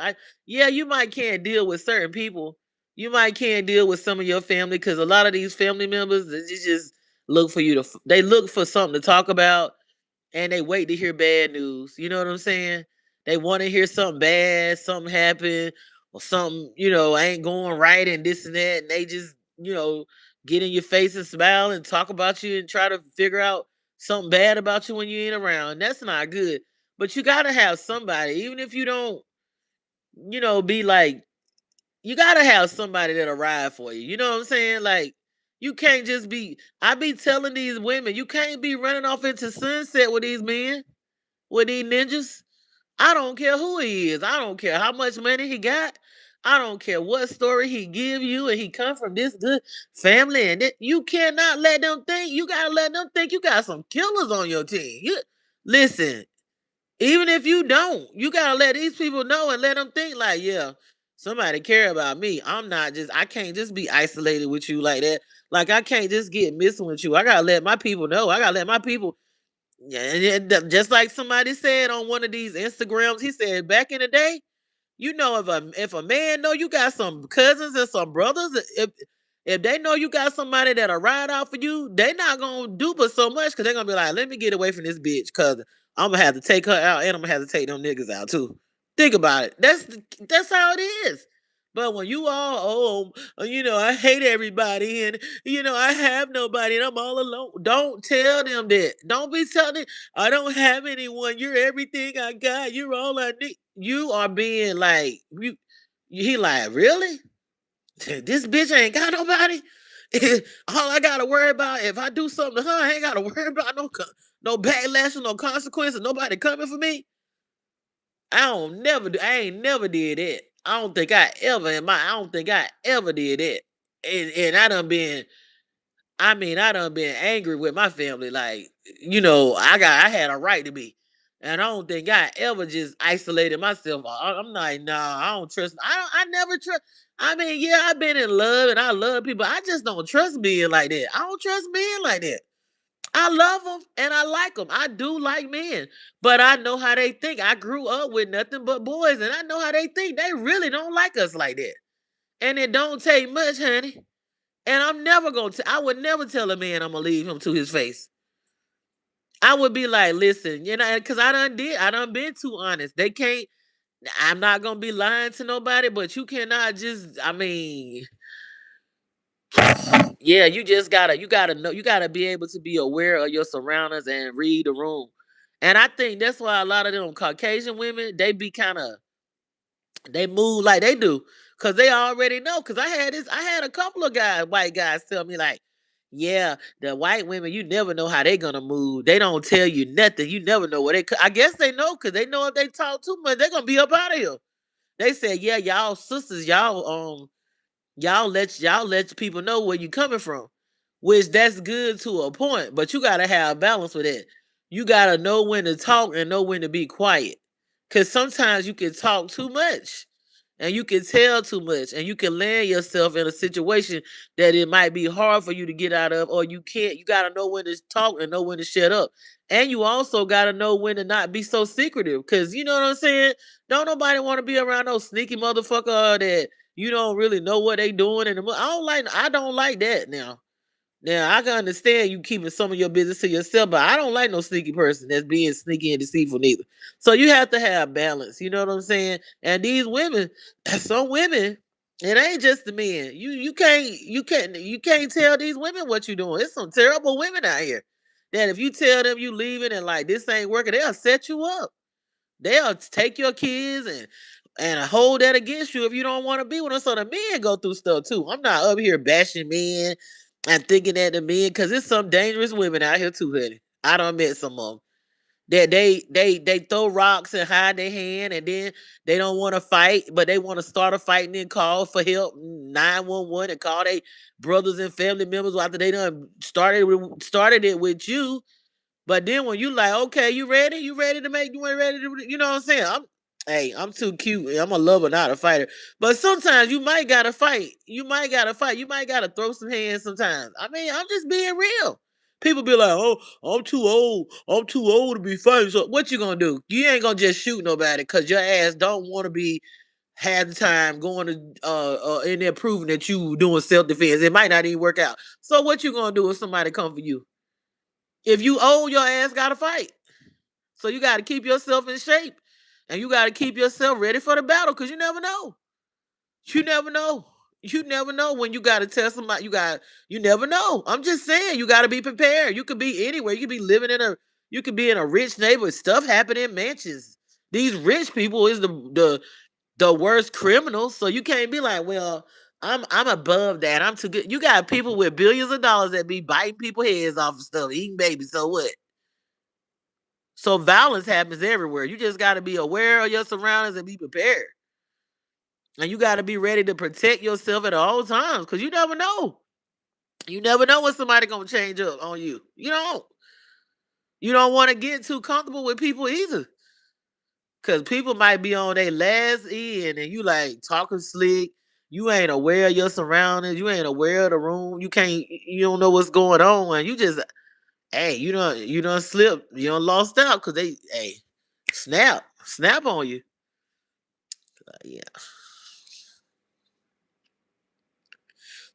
Yeah, you might can't deal with certain people. You might can't deal with some of your family because a lot of these family members they just look for you to. They look for something to talk about and they wait to hear bad news. You know what I'm saying? They want to hear something bad, something happen, or something, ain't going right and this and that. And they just, get in your face and smile and talk about you and try to figure out something bad about you when you ain't around. That's not good. But you got to have somebody, even if you don't, be like, you got to have somebody that'll ride for you. You know what I'm saying? Like, you can't just be, I be telling these women, you can't be running off into sunset with these men, with these ninjas. I don't care who he is. I don't care how much money he got. I don't care what story he give you, and he come from this good family, and you cannot let them think. You gotta let them think you got some killers on your team. You listen. Even if you don't, you gotta let these people know and let them think like, yeah, somebody care about me. I'm not just, I can't just be isolated with you like that. Like I can't just get missing with you. I gotta let my people know. I gotta let my people. Yeah, just like somebody said on one of these Instagrams, he said back in the day, you know, if a man know you got some cousins and some brothers, if they know you got somebody that'll ride out for you, they not gonna do but so much because they're gonna be like, let me get away from this bitch because I'm gonna have to take her out and I'm gonna have to take them niggas out too. Think about it. That's how it is. But when you all, I hate everybody and I have nobody and I'm all alone. Don't tell them that. Don't be telling them I don't have anyone. You're everything I got. You're all I need. You are being like you. He like really? This bitch ain't got nobody. All I gotta worry about if I do something to her, I ain't gotta worry about no backlash or no consequences. Nobody coming for me. I ain't never did it. I don't think I ever in my I don't think I ever did it. And I done been angry with my family. Like, I had a right to be. And I don't think I ever just isolated myself. I'm like, nah, I don't trust. I never trust. I mean, yeah, I've been in love and I love people. I just don't trust men like that. I don't trust men like that. I love them and I like them. I do like men, but I know how they think. I grew up with nothing but boys, and I know how they think. They really don't like us like that, and it don't take much, honey. And I'm never gonna. I would never tell a man I'm gonna leave him to his face. I would be like, listen, because I done been too honest. They can't. I'm not gonna be lying to nobody, but you cannot just. I mean, yeah, you gotta know, you gotta be able to be aware of your surroundings and read the room. And I think that's why a lot of them Caucasian women, they move like they do. Cause they already know. Cause I had a couple of white guys tell me like, yeah, the white women, you never know how they gonna move. They don't tell you nothing. You never know what I guess they know because they know if they talk too much, they're gonna be up out of here. They said, yeah, y'all sisters, y'all let people know where you coming from, which that's good to a point, but you gotta have balance with it. You gotta know when to talk and know when to be quiet, because sometimes you can talk too much and you can tell too much and you can land yourself in a situation that it might be hard for you to get out of, or you can't. You gotta know when to talk and know when to shut up, and you also gotta know when to not be so secretive, because you know what I'm saying. Don't nobody want to be around no sneaky motherfucker that you don't really know what they doing. And I don't like that now. Now I can understand you keeping some of your business to yourself, but I don't like no sneaky person that's being sneaky and deceitful neither. So you have to have balance. You know what I'm saying? And these women, some women, it ain't just the men. You can't tell these women what you doing. It's some terrible women out here that if you tell them you leaving and like this ain't working, they'll set you up. They'll take your kids and hold that against you if you don't want to be with them. So the men go through stuff too. I'm not up here bashing men and thinking that the men, because there's some dangerous women out here too, honey. I done met some of them that they throw rocks and hide their hand, and then they don't want to fight, but they want to start a fight and then call for help 911 and call their brothers and family members after they done started it with you. But then when you like, okay, you ready? You ain't ready to, you know what I'm saying? I'm too cute. I'm a lover, not a fighter. But sometimes you might gotta fight. You might gotta fight. You might gotta throw some hands sometimes. I mean, I'm just being real. People be like, oh, I'm too old. I'm too old to be fighting. So what you gonna do? You ain't gonna just shoot nobody because your ass don't want to be half the time going to in there proving that you doing self-defense. It might not even work out. So what you gonna do if somebody come for you? If you old, your ass gotta fight. So you gotta keep yourself in shape. And you gotta keep yourself ready for the battle because you never know. You never know. You never know when you gotta tell somebody you never know. I'm just saying you gotta be prepared. You could be anywhere. You could be in a rich neighborhood. Stuff happen in mansions. These rich people is the worst criminals. So you can't be like, well, I'm above that. I'm too good. You got people with billions of dollars that be biting people heads off of stuff, eating babies. So what? So violence happens everywhere. You just got to be aware of your surroundings and be prepared. And you got to be ready to protect yourself at all times because you never know. You never know when somebody gonna change up on you. You don't want to get too comfortable with people either. Cause people might be on their last end and you like talking slick. You ain't aware of your surroundings. You ain't aware of the room. You don't know what's going on. And you just, hey, you don't slip. You don't lost out because hey, snap on you. Yeah.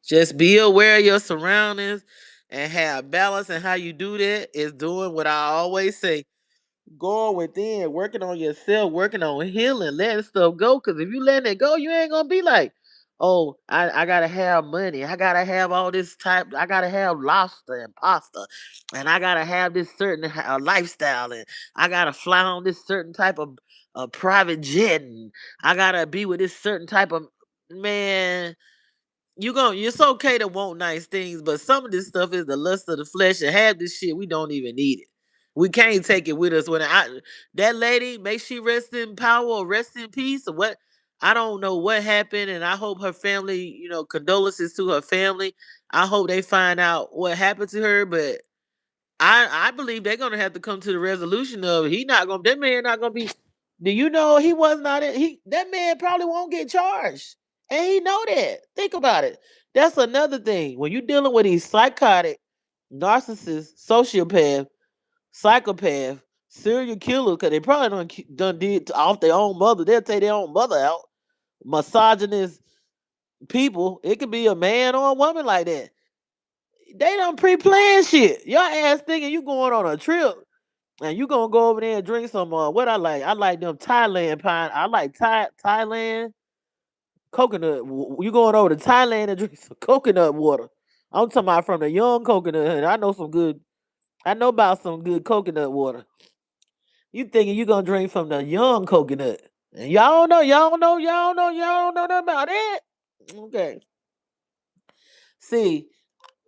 Just be aware of your surroundings and have balance. And how you do that is doing what I always say: going within, working on yourself, working on healing, letting stuff go. Because if you letting it go, you ain't gonna be like, oh, I gotta have money, I gotta have all this type, I gotta have lobster and pasta, and I gotta have this certain lifestyle, and I gotta fly on this certain type of private jet, and I gotta be with this certain type of man. It's okay to want nice things, but some of this stuff is the lust of the flesh, and half this shit we don't even need it. We can't take it with us. That lady, may she rest in power or rest in peace or what. I don't know what happened, and I hope her family, condolences to her family. I hope they find out what happened to her, but I believe they're gonna have to come to the resolution of that man not gonna be. Do you know he was not in, he that man probably won't get charged. And he know that. Think about it. That's another thing. When you're dealing with these psychotic, narcissist, sociopath, psychopath, serial killer, because they probably done did off their own mother. They'll take their own mother out. Misogynist people. It could be a man or a woman like that. They don't pre-plan shit. Your ass thinking you going on a trip and you gonna go over there and drink some what I like. I like them Thailand pine. I like Thailand coconut. You going over to Thailand and drink some coconut water. I'm talking about from the young coconut. And I know some good. I know about some good coconut water. You thinking you gonna drink from the young coconut? And y'all don't know nothing about it. Okay. See,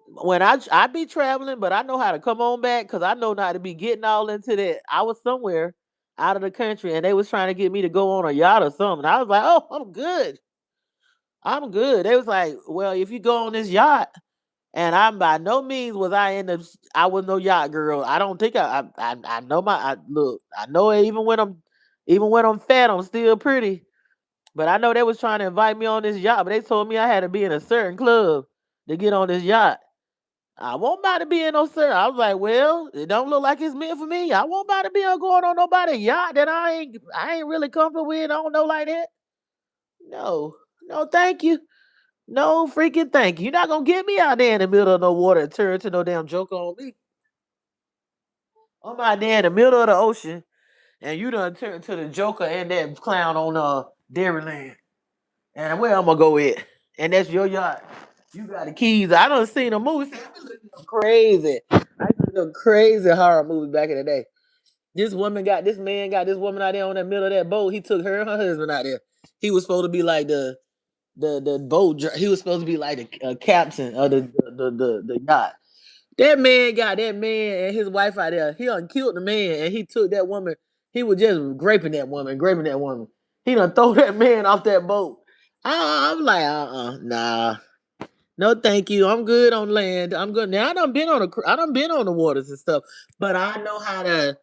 when I be traveling, but I know how to come on back because I know not to be getting all into that. I was somewhere out of the country and they was trying to get me to go on a yacht or something. I was like, oh, I'm good. I'm good. They was like, well, if you go on this yacht, and I'm by no means was I was no yacht girl. I don't think I know look. I know it even when I'm fat, I'm still pretty. But I know they was trying to invite me on this yacht, but they told me I had to be in a certain club to get on this yacht. I won't about to be in no certain. I was like, well, it don't look like it's meant for me. I won't about to be going on nobody yacht that I ain't really comfortable with. I don't know like that. No, no, thank you. No freaking thank you. You're not gonna get me out there in the middle of no water and turn to no damn joke on me. I'm out there in the middle of the ocean and you done turn to the Joker and that clown on Dairyland. And where I'm gonna go with? And that's your yacht. You got the keys. I done seen a movie. Crazy. I seen a crazy horror movie back in the day. This man got this woman out there on the middle of that boat. He took her and her husband out there. He was supposed to be like the boat. He was supposed to be like the captain of the yacht. That man got that man and his wife out there. He done killed the man and he took that woman. He was just graping that woman. He done throw that man off that boat. I'm like, nah, no, thank you. I'm good on land. I'm good now. I done been on the waters and stuff, but I know how to.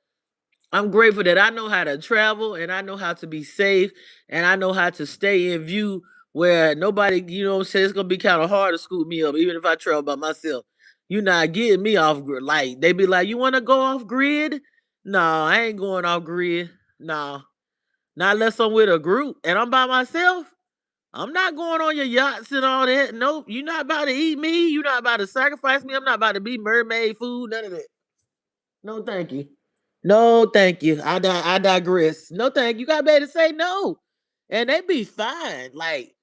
I'm grateful that I know how to travel and I know how to be safe and I know how to stay in view where nobody, say it's gonna be kind of hard to scoop me up, even if I travel by myself. You're not getting me off grid. Like they be like, you want to go off grid? No, I ain't going off grid. No, not unless I'm with a group and I'm by myself. I'm not going on your yachts and all that. Nope, you're not about to eat me. You're not about to sacrifice me. I'm not about to be mermaid food. None of that. No, thank you. No, thank you. I digress. No, thank you. You got better say no. And they be fine. Like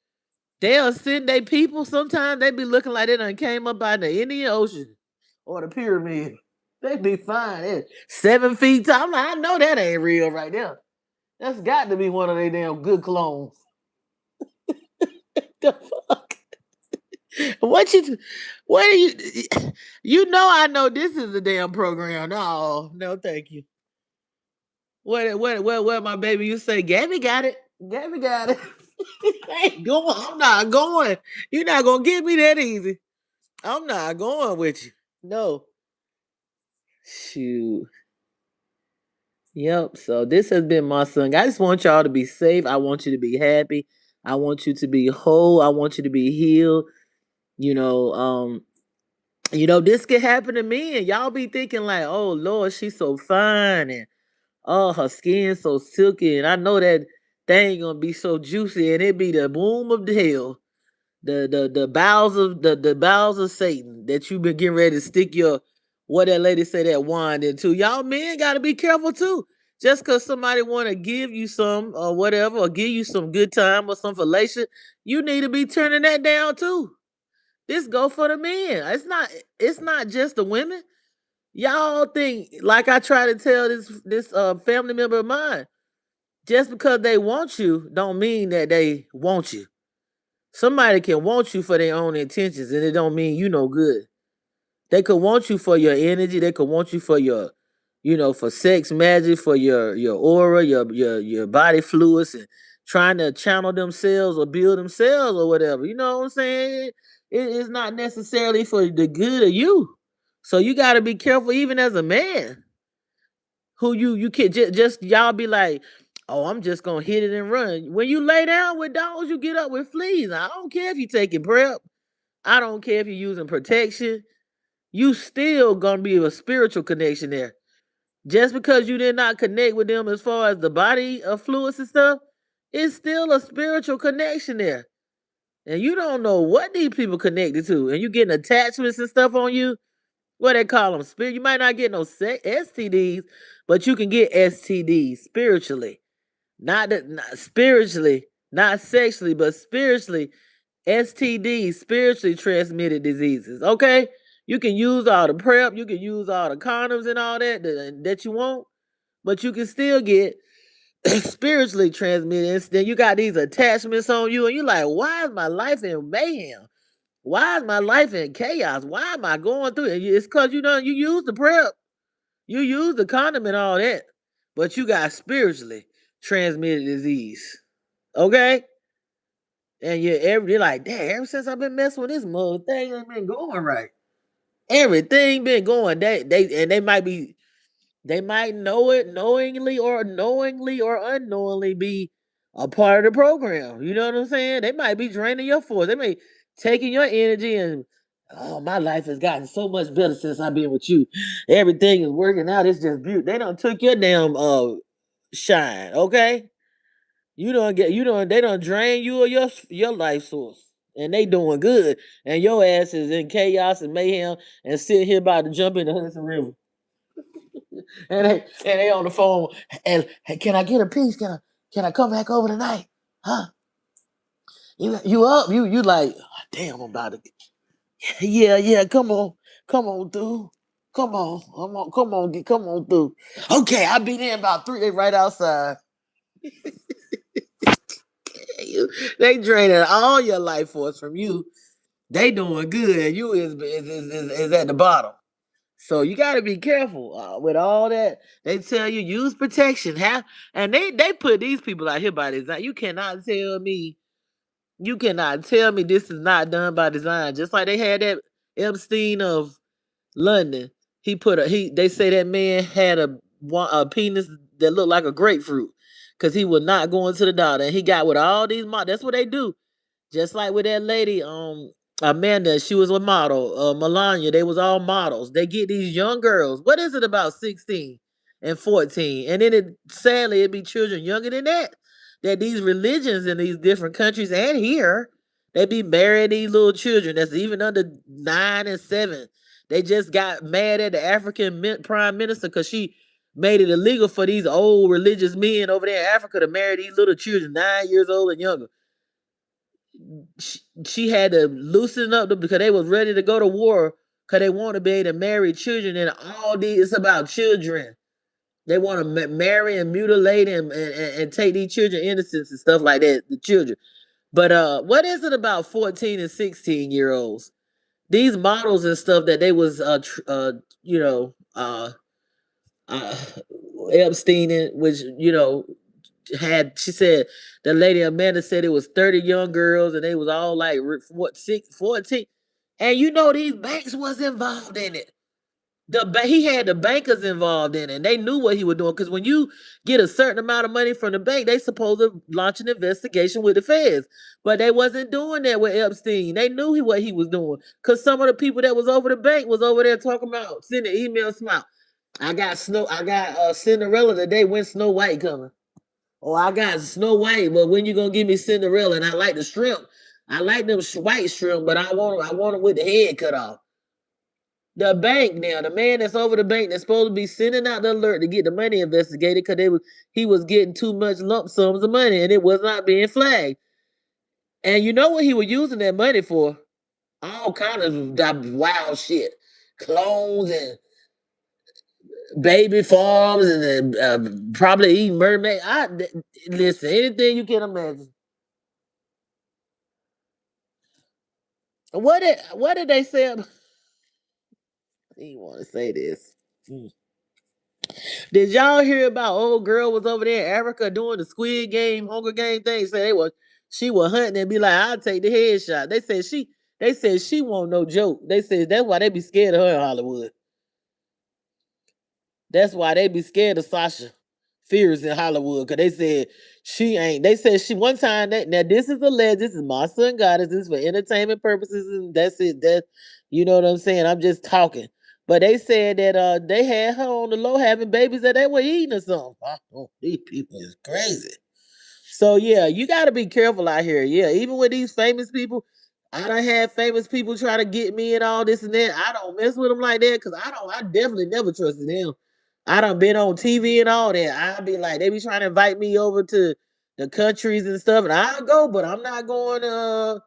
they'll send they people. Sometimes they be looking like they done came up out of the Indian Ocean or the pyramid. They be fine. 7 feet tall. I'm like, I know that ain't real right there. That's got to be one of their damn good clones. The fuck? What you? What are you? You know I know this is a damn program. No, no, thank you. What, my baby? You say Gabby got it. Gabby got it. I ain't going. I'm not going. You're not gonna get me that easy. I'm not going with you. No. Shoot. Yep. So this has been my son. I just want y'all to be safe. I want you to be happy. I want you to be whole. I want you to be healed. You know, this could happen to me, and y'all be thinking like, "Oh Lord, she's so fine, and oh, her skin so silky, and I know that thing gonna be so juicy, and it be the womb of the hell, the bowels of Satan that you been getting ready to stick your what that lady say that wand into. Y'all men gotta be careful too. Just cause somebody wanna give you some or whatever, or give you some good time or some fellatio, you need to be turning that down too. This go for the men. It's not just the women. Y'all think like I try to tell this family member of mine. Just because they want you, don't mean that they want you. Somebody can want you for their own intentions, and it don't mean you no good. They could want you for your energy. They could want you for your, for sex magic, for your aura, your body fluids, and trying to channel themselves or build themselves or whatever. You know what I'm saying? It's not necessarily for the good of you. So you got to be careful, even as a man, who you can just y'all be like, oh, I'm just gonna hit it and run. When you lay down with dogs, you get up with fleas. I don't care if you taking prep. I don't care if you're using protection. You still gonna be a spiritual connection there. Just because you did not connect with them as far as the body of fluids and stuff, it's still a spiritual connection there. And you don't know what these people connected to, and you getting attachments and stuff on you. What they call them? Spirit. You might not get no STDs, but you can get STDs spiritually, not spiritually, not sexually, but spiritually. STDs, spiritually transmitted diseases. Okay, you can use all the prep, you can use all the condoms and all that you want, but you can still get spiritually transmitted. And then you got these attachments on you, and you're like, why is my life in mayhem? Why is my life in chaos? Why am I going through it? It's because you use the prep, you use the condom and all that, but you got spiritually transmitted disease. Okay? And you're like, damn, ever since I've been messing with this mother thing ain't been going right. Everything been going. They might know it knowingly or unknowingly be a part of the program. You know what I'm saying? They might be draining your force. They may taking your energy and oh, my life has gotten so much better since I've been with you. Everything is working out. It's just beautiful. They don't took your damn shine, okay? They don't drain you of your life source. And they doing good. And your ass is in chaos and mayhem and sitting here about to jump in the Hudson River. And they on the phone. And hey, can I get a piece? Can I come back over tonight? Huh? You up? You like, "Oh, damn, I'm about to yeah, come on through. Come on through. Okay, I'll be there in about 3 days right outside. They draining all your life force from you. They doing good, and you is at the bottom. So you got to be careful with all that. They tell you use protection, and they put these people out here by design. You cannot tell me this is not done by design. Just like they had that Epstein of London. They say that man had a penis that looked like a grapefruit because he was not going to the doctor, and he got with all these That's what they do. Just like with that lady, Amanda, she was a model. Melania, they was all models. They get these young girls. What is it about 16 and 14? And then sadly it be children younger than that. That these religions in these different countries and here, they be marrying these little children that's even under 9 and 7. They just got mad at the African prime minister because she made it illegal for these old religious men over there in Africa to marry these little children 9 years old and younger. She had to loosen up because they was ready to go to war because they want to be able to marry children, and all these it's about children. They want to marry and mutilate and take these children innocence and stuff like that, the children. But what is it about 14 and 16 year olds? These models and stuff that they was you know uh Epstein, which she said the lady Amanda said it was 30 young girls and they was all like what 14. And these banks was involved in it. He had the bankers involved in it. And they knew what he was doing because when you get a certain amount of money from the bank, they supposed to launch an investigation with the feds. But they wasn't doing that with Epstein. They knew what he was doing because some of the people that was over the bank was over there talking about sending emails from out. I got Cinderella today. When Snow White coming? Oh, I got Snow White, but when you gonna give me Cinderella? And I like the shrimp. I like them white shrimp, but I want them with the head cut off. The bank now, the man that's over the bank that's supposed to be sending out the alert to get the money investigated because he was getting too much lump sums of money and it was not being flagged. And you know what he was using that money for? All kind of wild shit, clones and baby farms and probably eating mermaid. Listen, anything you can imagine. What did they say? I didn't want to say this. Did y'all hear about old girl was over there in Africa doing the Squid Game, Hunger Game thing? Say she was hunting and be like, I'll take the headshot. They said she won't no joke. They said that's why they be scared of her in Hollywood. That's why they be scared of Sasha Fierce in Hollywood. Cause they said she ain't. They said she one time that now this is alleged. This is my son goddess. This is for entertainment purposes, and that's it. That you know what I'm saying. I'm just talking. But they said that they had her on the low having babies that they were eating or something. Oh, these people is crazy. So yeah, you got to be careful out here. Yeah, even with these famous people, I done had famous people try to get me and all this and that. I don't mess with them like that because I don't. I definitely never trusted them. I done been on TV and all that. I be like, they be trying to invite me over to the countries and stuff, and I'll go, but I'm not going.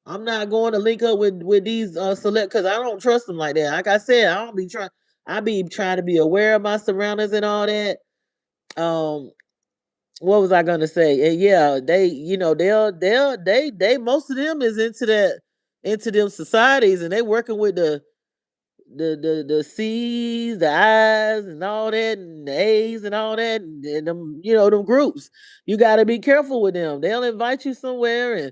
I'm not going to link up with these select because I don't trust them like that. Like I said, I don't be trying. I be trying to be aware of my surroundings and all that. Um, what was I gonna say? And yeah, they, they most of them is into them societies, and they working with the C's, the I's, and all that, and the A's, and all that, and them, them groups. You got to be careful with them. They'll invite you somewhere, and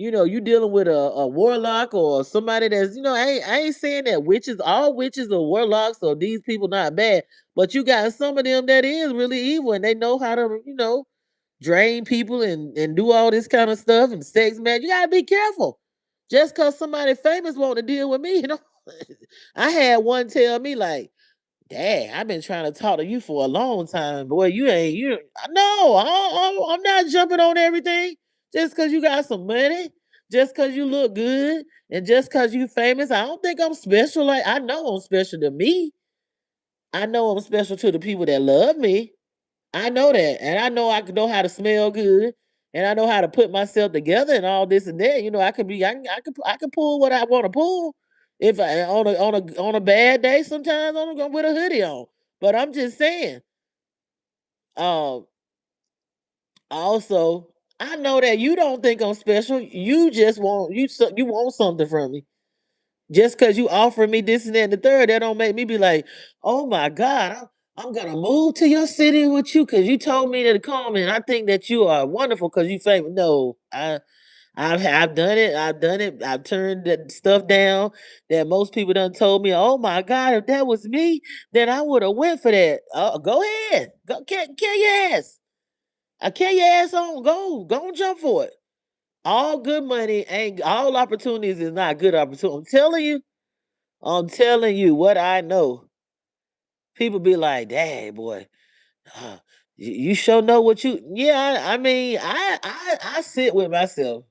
you dealing with a warlock or somebody that's, I ain't saying that all witches or warlocks or these people not bad, but you got some of them that is really evil, and they know how to, drain people and do all this kind of stuff and sex, man. You gotta be careful. Just cause somebody famous want to deal with me, I had one tell me like, "Dad, I've been trying to talk to you for a long time, boy. You ain't you." No, I'm not jumping on everything just cause you got some money, just cause you look good, and just cause you famous. I don't think I'm special. Like I know I'm special to me. I know I'm special to the people that love me. I know that, and I know I can know how to smell good, and I know how to put myself together, and all this and that. I can pull what I want to pull. If I on a bad day, sometimes I'm going with a hoodie on. But I'm just saying. Um. Also, I know that you don't think I'm special. You just want you want something from me. Just because you offer me this and that and the third, that don't make me be like, oh my God, I'm gonna move to your city with you because you told me to come and I think that you are wonderful because you famous. No, I've done it. I've done it. I've turned that stuff down that most people done told me. Oh my God, if that was me, then I would have went for that. Go ahead, go kill your ass. I kill your ass on. Go and jump for it. All good money ain't all opportunities is not good opportunity. I'm telling you what I know. People be like, "Dang boy, you sure know what you." Yeah, I mean, I sit with myself.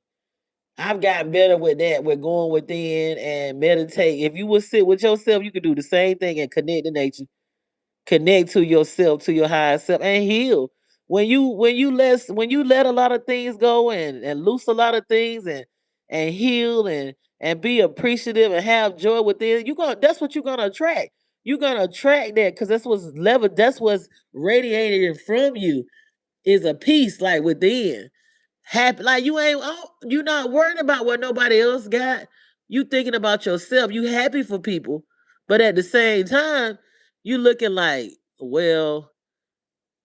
I've gotten better with that. With going within and meditate. If you would sit with yourself, you could do the same thing and connect to nature, connect to yourself, to your higher self, and heal. When you let a lot of things go and loose a lot of things and heal and be appreciative and have joy within, you gonna that's what you're gonna attract. You're gonna attract that because that's what's radiating from you is a peace like within. Happy like you not worrying about what nobody else got. You thinking about yourself. You happy for people. But at the same time, you looking like, well,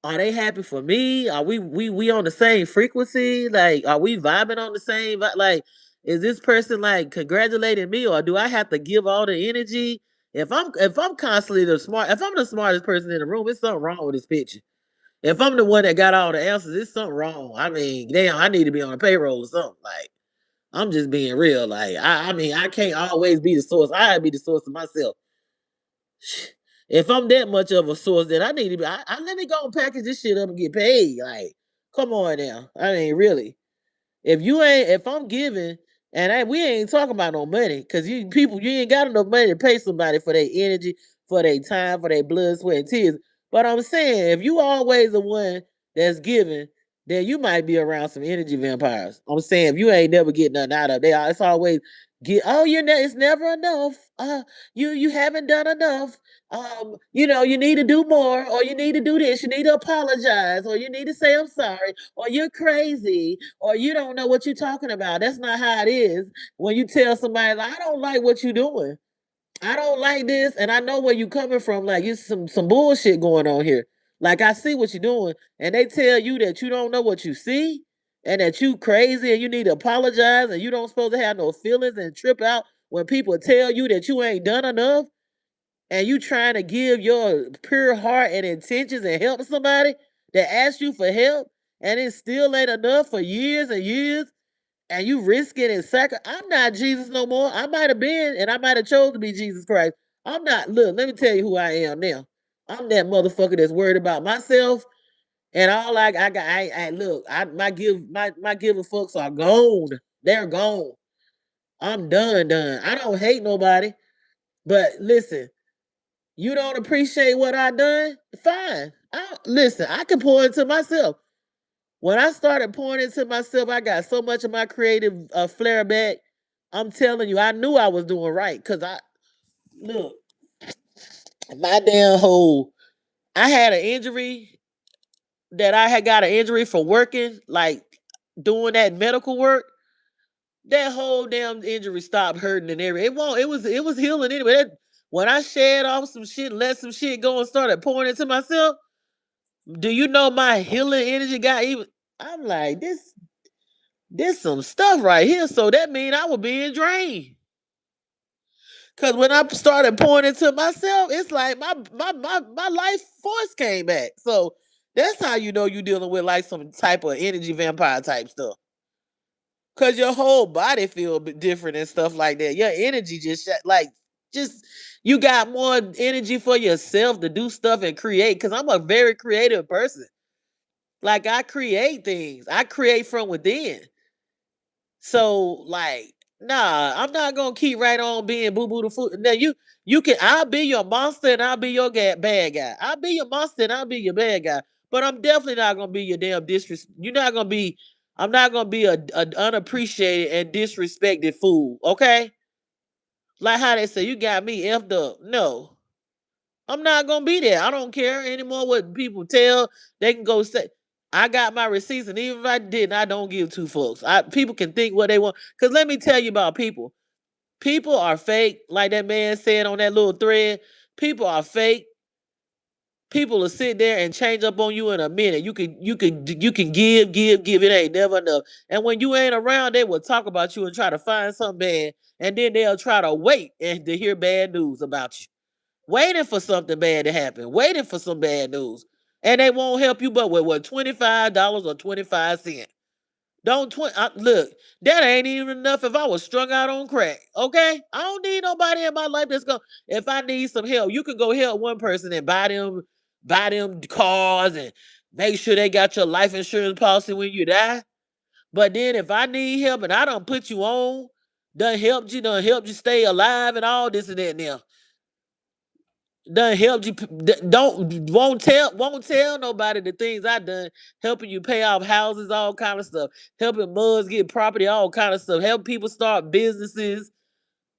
Are they happy for me? Are we on the same frequency? Like, are we vibing on the same like, is this person like congratulating me, or do I have to give all the energy? If I'm constantly if I'm the smartest person in the room, it's something wrong with this picture. If I'm the one that got all the answers, it's something wrong. I mean, damn, I need to be on a payroll or something. Like, I'm just being real. Like, I mean, I can't always be the source. I gotta be the source of myself. If I'm that much of a source, then I need to be. I let me go and package this shit up and get paid. Like, come on now. I mean, really. If I'm giving, and we ain't talking about no money, because you ain't got enough money to pay somebody for their energy, for their time, for their blood, sweat, and tears. But I'm saying, if you always the one that's giving, then you might be around some energy vampires. I'm saying, if you ain't never get nothing out of it, it's always it's never enough. You haven't done enough. You need to do more, or you need to do this. You need to apologize, or you need to say I'm sorry, or you're crazy, or you don't know what you're talking about. That's not how it is. When you tell somebody, like, I don't like what you're doing, I don't like this, and I know where you coming from. Like, it's some bullshit going on here. Like, I see what you're doing, and they tell you that you don't know what you see, and that you crazy, and you need to apologize, and you don't supposed to have no feelings and trip out when people tell you that you ain't done enough, and you trying to give your pure heart and intentions and help somebody that asks you for help, and it still ain't enough for years and years, and you risk it and I'm not Jesus no more. I might have been, and I might have chose to be Jesus Christ. I'm not. Look, let me tell you who I am now. I'm that motherfucker that's worried about myself, and all I got. I look. My giving fucks are gone. They're gone. I'm done. Done. I don't hate nobody, but listen. You don't appreciate what I done? Fine. Listen, I can pour into myself. When I started pouring into myself, I got so much of my creative flair back. I'm telling you, I knew I was doing right. Cause look, my damn whole, I had an injury that I had got an injury for working, like doing that medical work. That whole damn injury stopped hurting and everything. It was healing anyway. When I shed off some shit, let some shit go and started pouring into myself, do you know my healing energy got even? I'm like, this some stuff right here. So that mean I was being drained. Cause when I started pouring into myself, it's like my life force came back. So that's how you know you dealing with like some type of energy vampire type stuff. Cause your whole body feel different and stuff like that. Your energy just you got more energy for yourself to do stuff and create. Cause I'm a very creative person. Like, I create things. I create from within. So, like, nah, I'm not gonna keep right on being boo boo the food. Now you can I'll be your monster and I'll be your bad guy. I'll be your monster and I'll be your bad guy. But I'm definitely not gonna be your damn disrespect. You're not gonna be. I'm not gonna be a unappreciated and disrespected fool. Okay, like how they say you got me effed up. No, I'm not gonna be there. I don't care anymore what people tell. They can go say. I got my receipts, and even if I didn't, I don't give two fucks. People can think what they want. Cause let me tell you about people. People are fake, like that man said on that little thread. People are fake. People will sit there and change up on you in a minute. You can give. It ain't never enough. And when you ain't around, they will talk about you and try to find something bad, and then they'll try to wait and to hear bad news about you, waiting for something bad to happen, waiting for some bad news. And they won't help you but with what, $25 or 25 cents. Don't look, that ain't even enough if I was strung out on crack. Okay? I don't need nobody in my life that's going if I need some help, you can go help one person and buy them cars and make sure they got your life insurance policy when you die. But then if I need help and I don't put you on, done helped you stay alive and all this and that now, done helped you don't won't tell nobody the things I done, helping you pay off houses, all kind of stuff, helping mugs get property, all kind of stuff, help people start businesses,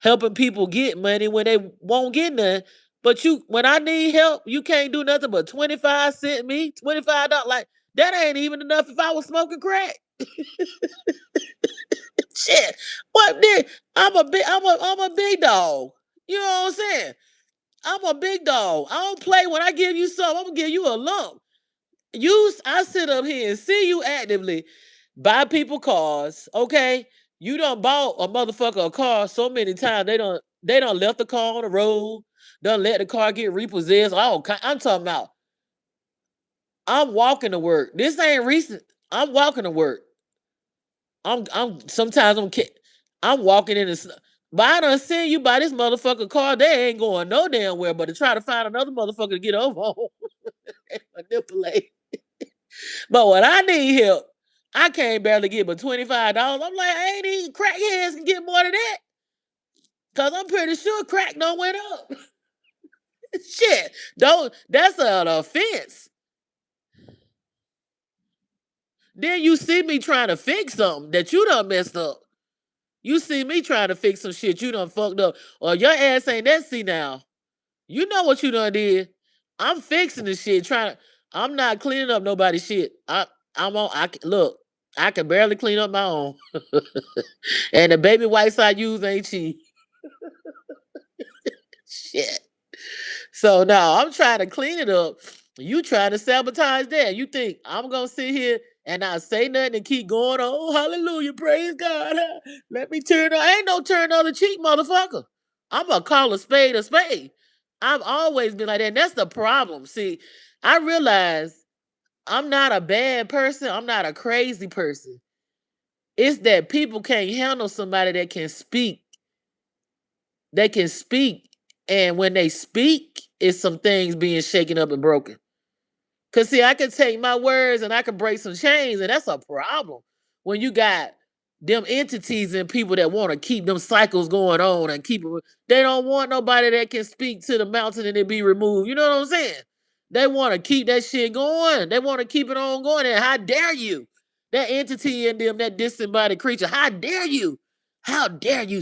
helping people get money when they won't get none. But when I need help, you can't do nothing but 25 cent me, $25. Like, that ain't even enough if I was smoking crack. Shit. What then? I'm a big dog. You know what I'm saying? I'm a big dog. I don't play. When I give you something, I'm gonna give you a lump. I sit up here and see you actively buy people cars. Okay, you done bought a motherfucker a car so many times they don't left the car on the road. Done let the car get repossessed. I'm talking about. I'm walking to work. This ain't recent. I'm walking to work. I'm sometimes I'm walking in the but I done seen you buy this motherfucker car. They ain't going no damn where but to try to find another motherfucker to get over on. Manipulate. But when I need help, I can't barely get but $25. I'm like, I ain't even crackheads can get more than that. Cause I'm pretty sure crack don't went up. Shit. Don't that's an offense. Then you see me trying to fix something that you done messed up. You see me trying to fix some shit you done fucked up. Or your ass ain't that see now. You know what you done did. I'm fixing the shit. I'm not cleaning up nobody's shit. Look. I can barely clean up my own. And the baby wipes I use ain't cheap. Shit. So now I'm trying to clean it up. You trying to sabotage that. You think I'm gonna sit here and not say nothing and keep going on, oh, hallelujah, praise God. Let me turn I ain't no turn the other cheek, motherfucker. I'm gonna call a spade a spade. I've always been like that. And that's the problem. See, I realize I'm not a bad person. I'm not a crazy person. It's that people can't handle somebody that can speak. They can speak. And when they speak, it's some things being shaken up and broken. Cause see, I can take my words and I can break some chains, and that's a problem. When you got them entities and people that want to keep them cycles going on and they don't want nobody that can speak to the mountain and it be removed. You know what I'm saying? They want to keep that shit going. They want to keep it on going. And how dare you? That entity in them, that disembodied creature, how dare you? How dare you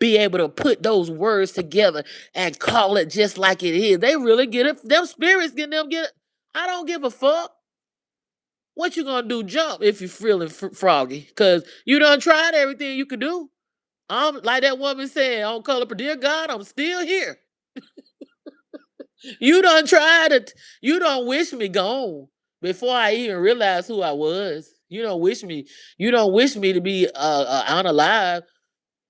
be able to put those words together and call it just like it is? They really get it. Them spirits get it. I don't give a fuck. What you gonna do? Jump if you feeling froggy? Cause you done tried everything you could do. I'm like that woman said on Color, dear God, I'm still here. You done tried it. You don't wish me gone before I even realized who I was. You don't wish me. You don't wish me to be unalive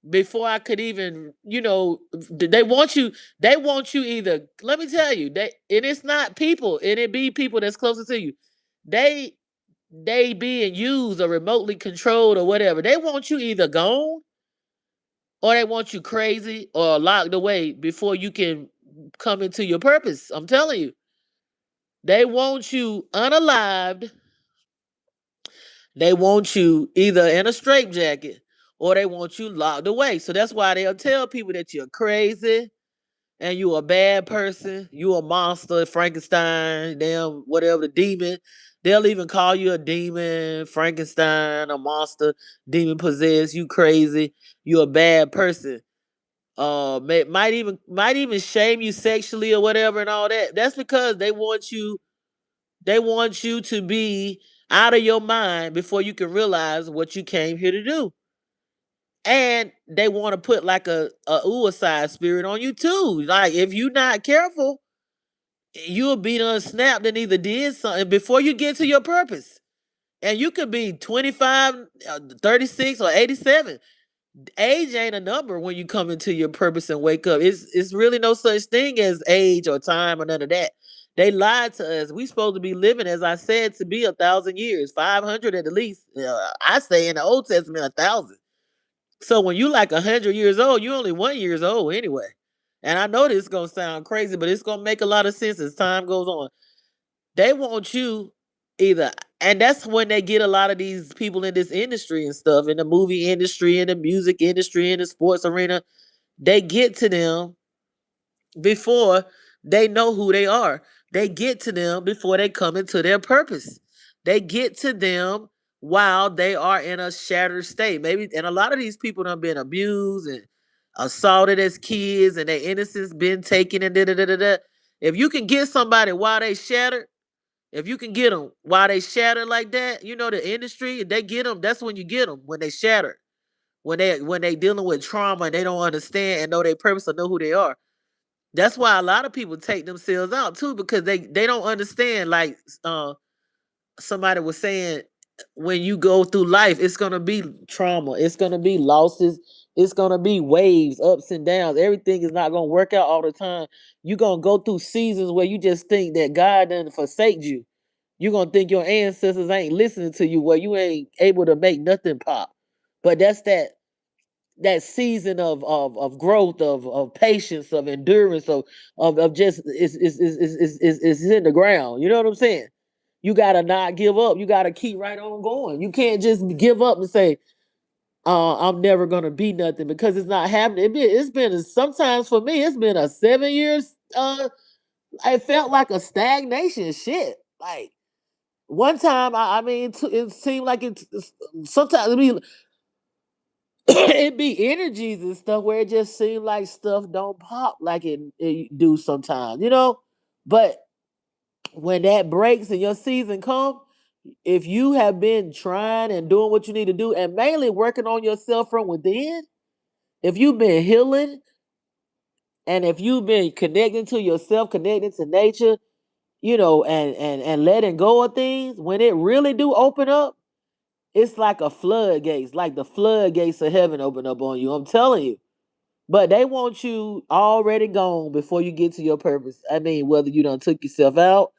before I could even. They want you. They want you either. Let me tell you, and it's not people, and it be people that's closer to you. They they being used or remotely controlled or whatever. They want you either gone or they want you crazy or locked away before you can come into your purpose. I'm telling you. They want you unalived. They want you either in a straitjacket or they want you locked away. So that's why they'll tell people that you're crazy and you a bad person, you a monster, Frankenstein, damn, whatever, the demon. They'll even call you a demon, Frankenstein, a monster, demon possessed, you crazy, you a bad person. Might even shame you sexually or whatever and all that. That's because they want you to be out of your mind before you can realize what you came here to do. And they want to put like a suicide spirit on you too. Like if you're not careful, you'll be unsnapped and either did something before you get to your purpose. And you could be 25, 36, or 87. Age ain't a number when you come into your purpose and wake up. It's really no such thing as age or time or none of that. They lied to us. We supposed to be living, as I said, to be 1,000 years, 500 at the least. I say in the Old Testament 1,000. So when you like 100 years old, you only 1 years old anyway. And I know this is gonna sound crazy, but it's gonna make a lot of sense as time goes on. They want you either, and that's when they get a lot of these people in this industry and stuff, in the movie industry, in the music industry, in the sports arena. They get to them before they know who they are. They get to them before they come into their purpose. They get to them while they are in a shattered state. Maybe, and a lot of these people done been abused and assaulted as kids, and their innocence been taken and da da da da da. If you can get somebody while they shattered, if you can get them while they shattered like that, the industry, they get them. That's when you get them when they shattered, when they dealing with trauma and they don't understand and know their purpose or know who they are. That's why a lot of people take themselves out too because they don't understand. Like somebody was saying, when you go through life, it's gonna be trauma, it's gonna be losses, it's gonna be waves, ups and downs. Everything is not gonna work out all the time. You're gonna go through seasons where you just think that God done forsake you. You're gonna think your ancestors ain't listening to you, where you ain't able to make nothing pop. But that's that season of growth, of patience, of endurance, of just is in the ground. You know what I'm saying? You gotta not give up. You gotta keep right on going. You can't just give up and say, I'm never gonna be nothing, because it's not happening. It's been sometimes for me, it's been a 7 years. It felt like a stagnation. Shit. Like one time, I mean, it seemed like sometimes it be energies and stuff where it just seems like stuff don't pop like it do sometimes, But when that breaks and your season come, if you have been trying and doing what you need to do, and mainly working on yourself from within, if you've been healing, and if you've been connecting to yourself, connecting to nature, and letting go of things, when it really do open up, it's like a floodgates, like the floodgates of heaven open up on you. I'm telling you. But they want you already gone before you get to your purpose. I mean, whether you done took yourself out,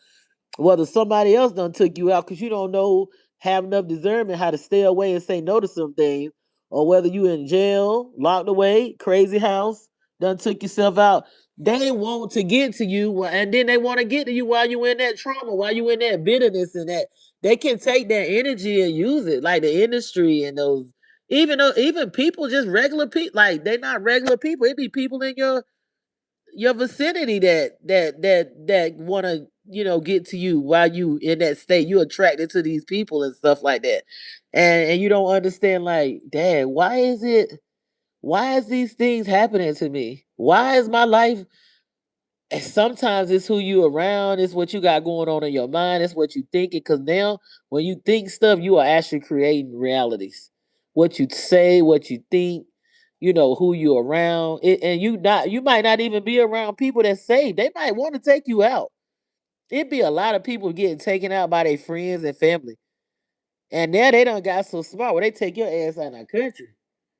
whether somebody else done took you out because you don't know, have enough discernment how to stay away and say no to some things, or whether you in jail, locked away, crazy house, done took yourself out. They want to get to you, and then they want to get to you while you in that trauma, while you in that bitterness and that. They can take that energy and use it, like the industry and those. Even though, even people, just regular people, like they not regular people. It be people in your vicinity that want to get to you while you in that state. You attracted to these people and stuff like that, and you don't understand, like, dad, why is these things happening to me? Why is my life? And sometimes it's who you around, it's what you got going on in your mind, it's what you thinking. Because now, when you think stuff, you are actually creating realities. What you say, what you think, who you around, and you might not even be around people that say they might want to take you out. It be a lot of people getting taken out by their friends and family, and now they done got so smart where they take your ass out of the country.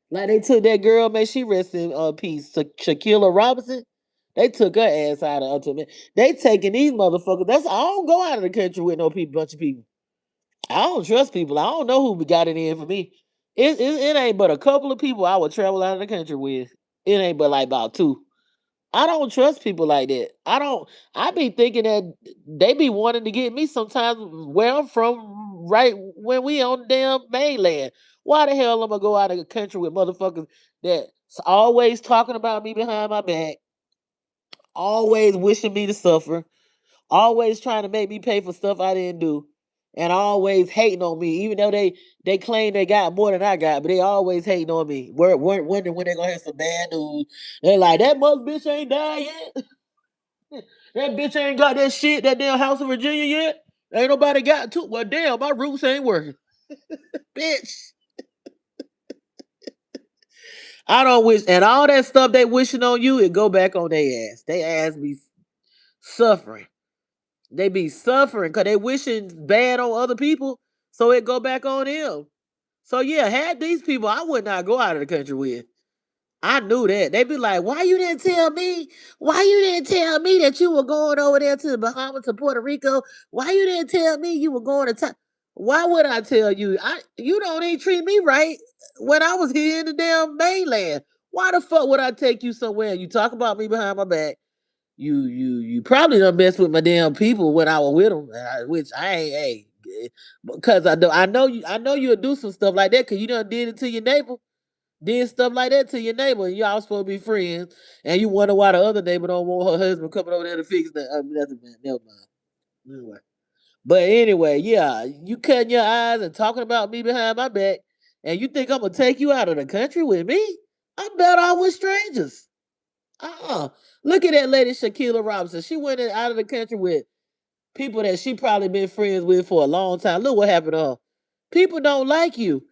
Like they took that girl, man, she rest in peace, Shaquilla Robinson. They took her ass out of ultimate. They taking these motherfuckers. That's I don't go out of the country with no people, bunch of people. I don't trust people. I don't know who got it in for me. It ain't but a couple of people I would travel out of the country with. It ain't but like about two. I don't trust people like that. I don't. I be thinking that they be wanting to get me sometimes where I'm from, right when we on the damn mainland. Why the hell am I go out of the country with motherfuckers that's always talking about me behind my back, always wishing me to suffer, always trying to make me pay for stuff I didn't do, and always hating on me, even though they claim they got more than I got, but they always hating on me. Wondering when they gonna have some bad news. They're like, that mother bitch ain't died yet. That bitch ain't got that shit, that damn house in Virginia yet. Ain't nobody got to. Well, damn, my roots ain't working, bitch. I don't wish, and all that stuff they wishing on you, it go back on their ass. They ass be suffering. They be suffering because they wishing bad on other people, so it go back on them. So yeah, had these people, I would not go out of the country with. I knew that. They'd be like, why you didn't tell me? Why you didn't tell me that you were going over there to the Bahamas, to Puerto Rico? Why you didn't tell me you were going to Why would I tell you? You don't even treat me right when I was here in the damn mainland. Why the fuck would I take you somewhere? You talk about me behind my back. You probably done messed with my damn people when I was with them, which I ain't. Hey, because I know you'll do some stuff like that because you done did it to your neighbor, did stuff like that to your neighbor, and y'all supposed to be friends, and you wonder why the other neighbor don't want her husband coming over there to fix that. That's a man. Never mind. Anyway. But anyway, yeah, you cutting your eyes and talking about me behind my back, and you think I'm gonna take you out of the country with me? I'm better off with strangers. Look at that lady Shaquilla Robinson. She went out of the country with people that she probably been friends with for a long time. Look what happened to her. People don't like you.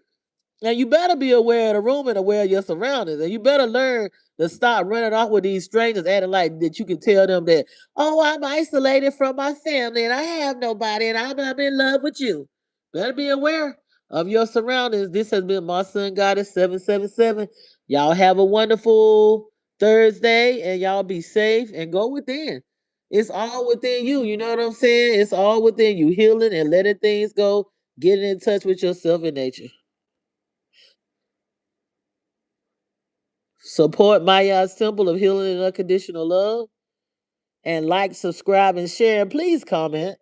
Now you better be aware of the room and aware of your surroundings, and you better learn To stop running off with these strangers, acting like that you can tell them that, oh, I'm isolated from my family and I have nobody and I'm in love with you. Better be aware of your surroundings. This has been my son Goddess 777. Y'all have a wonderful Thursday and y'all be safe and go within. It's all within you. You know what I'm saying? It's all within you. Healing and letting things go. Getting in touch with yourself and nature. Support Maya's Temple of Healing and Unconditional Love. And like, subscribe, and share. And please comment.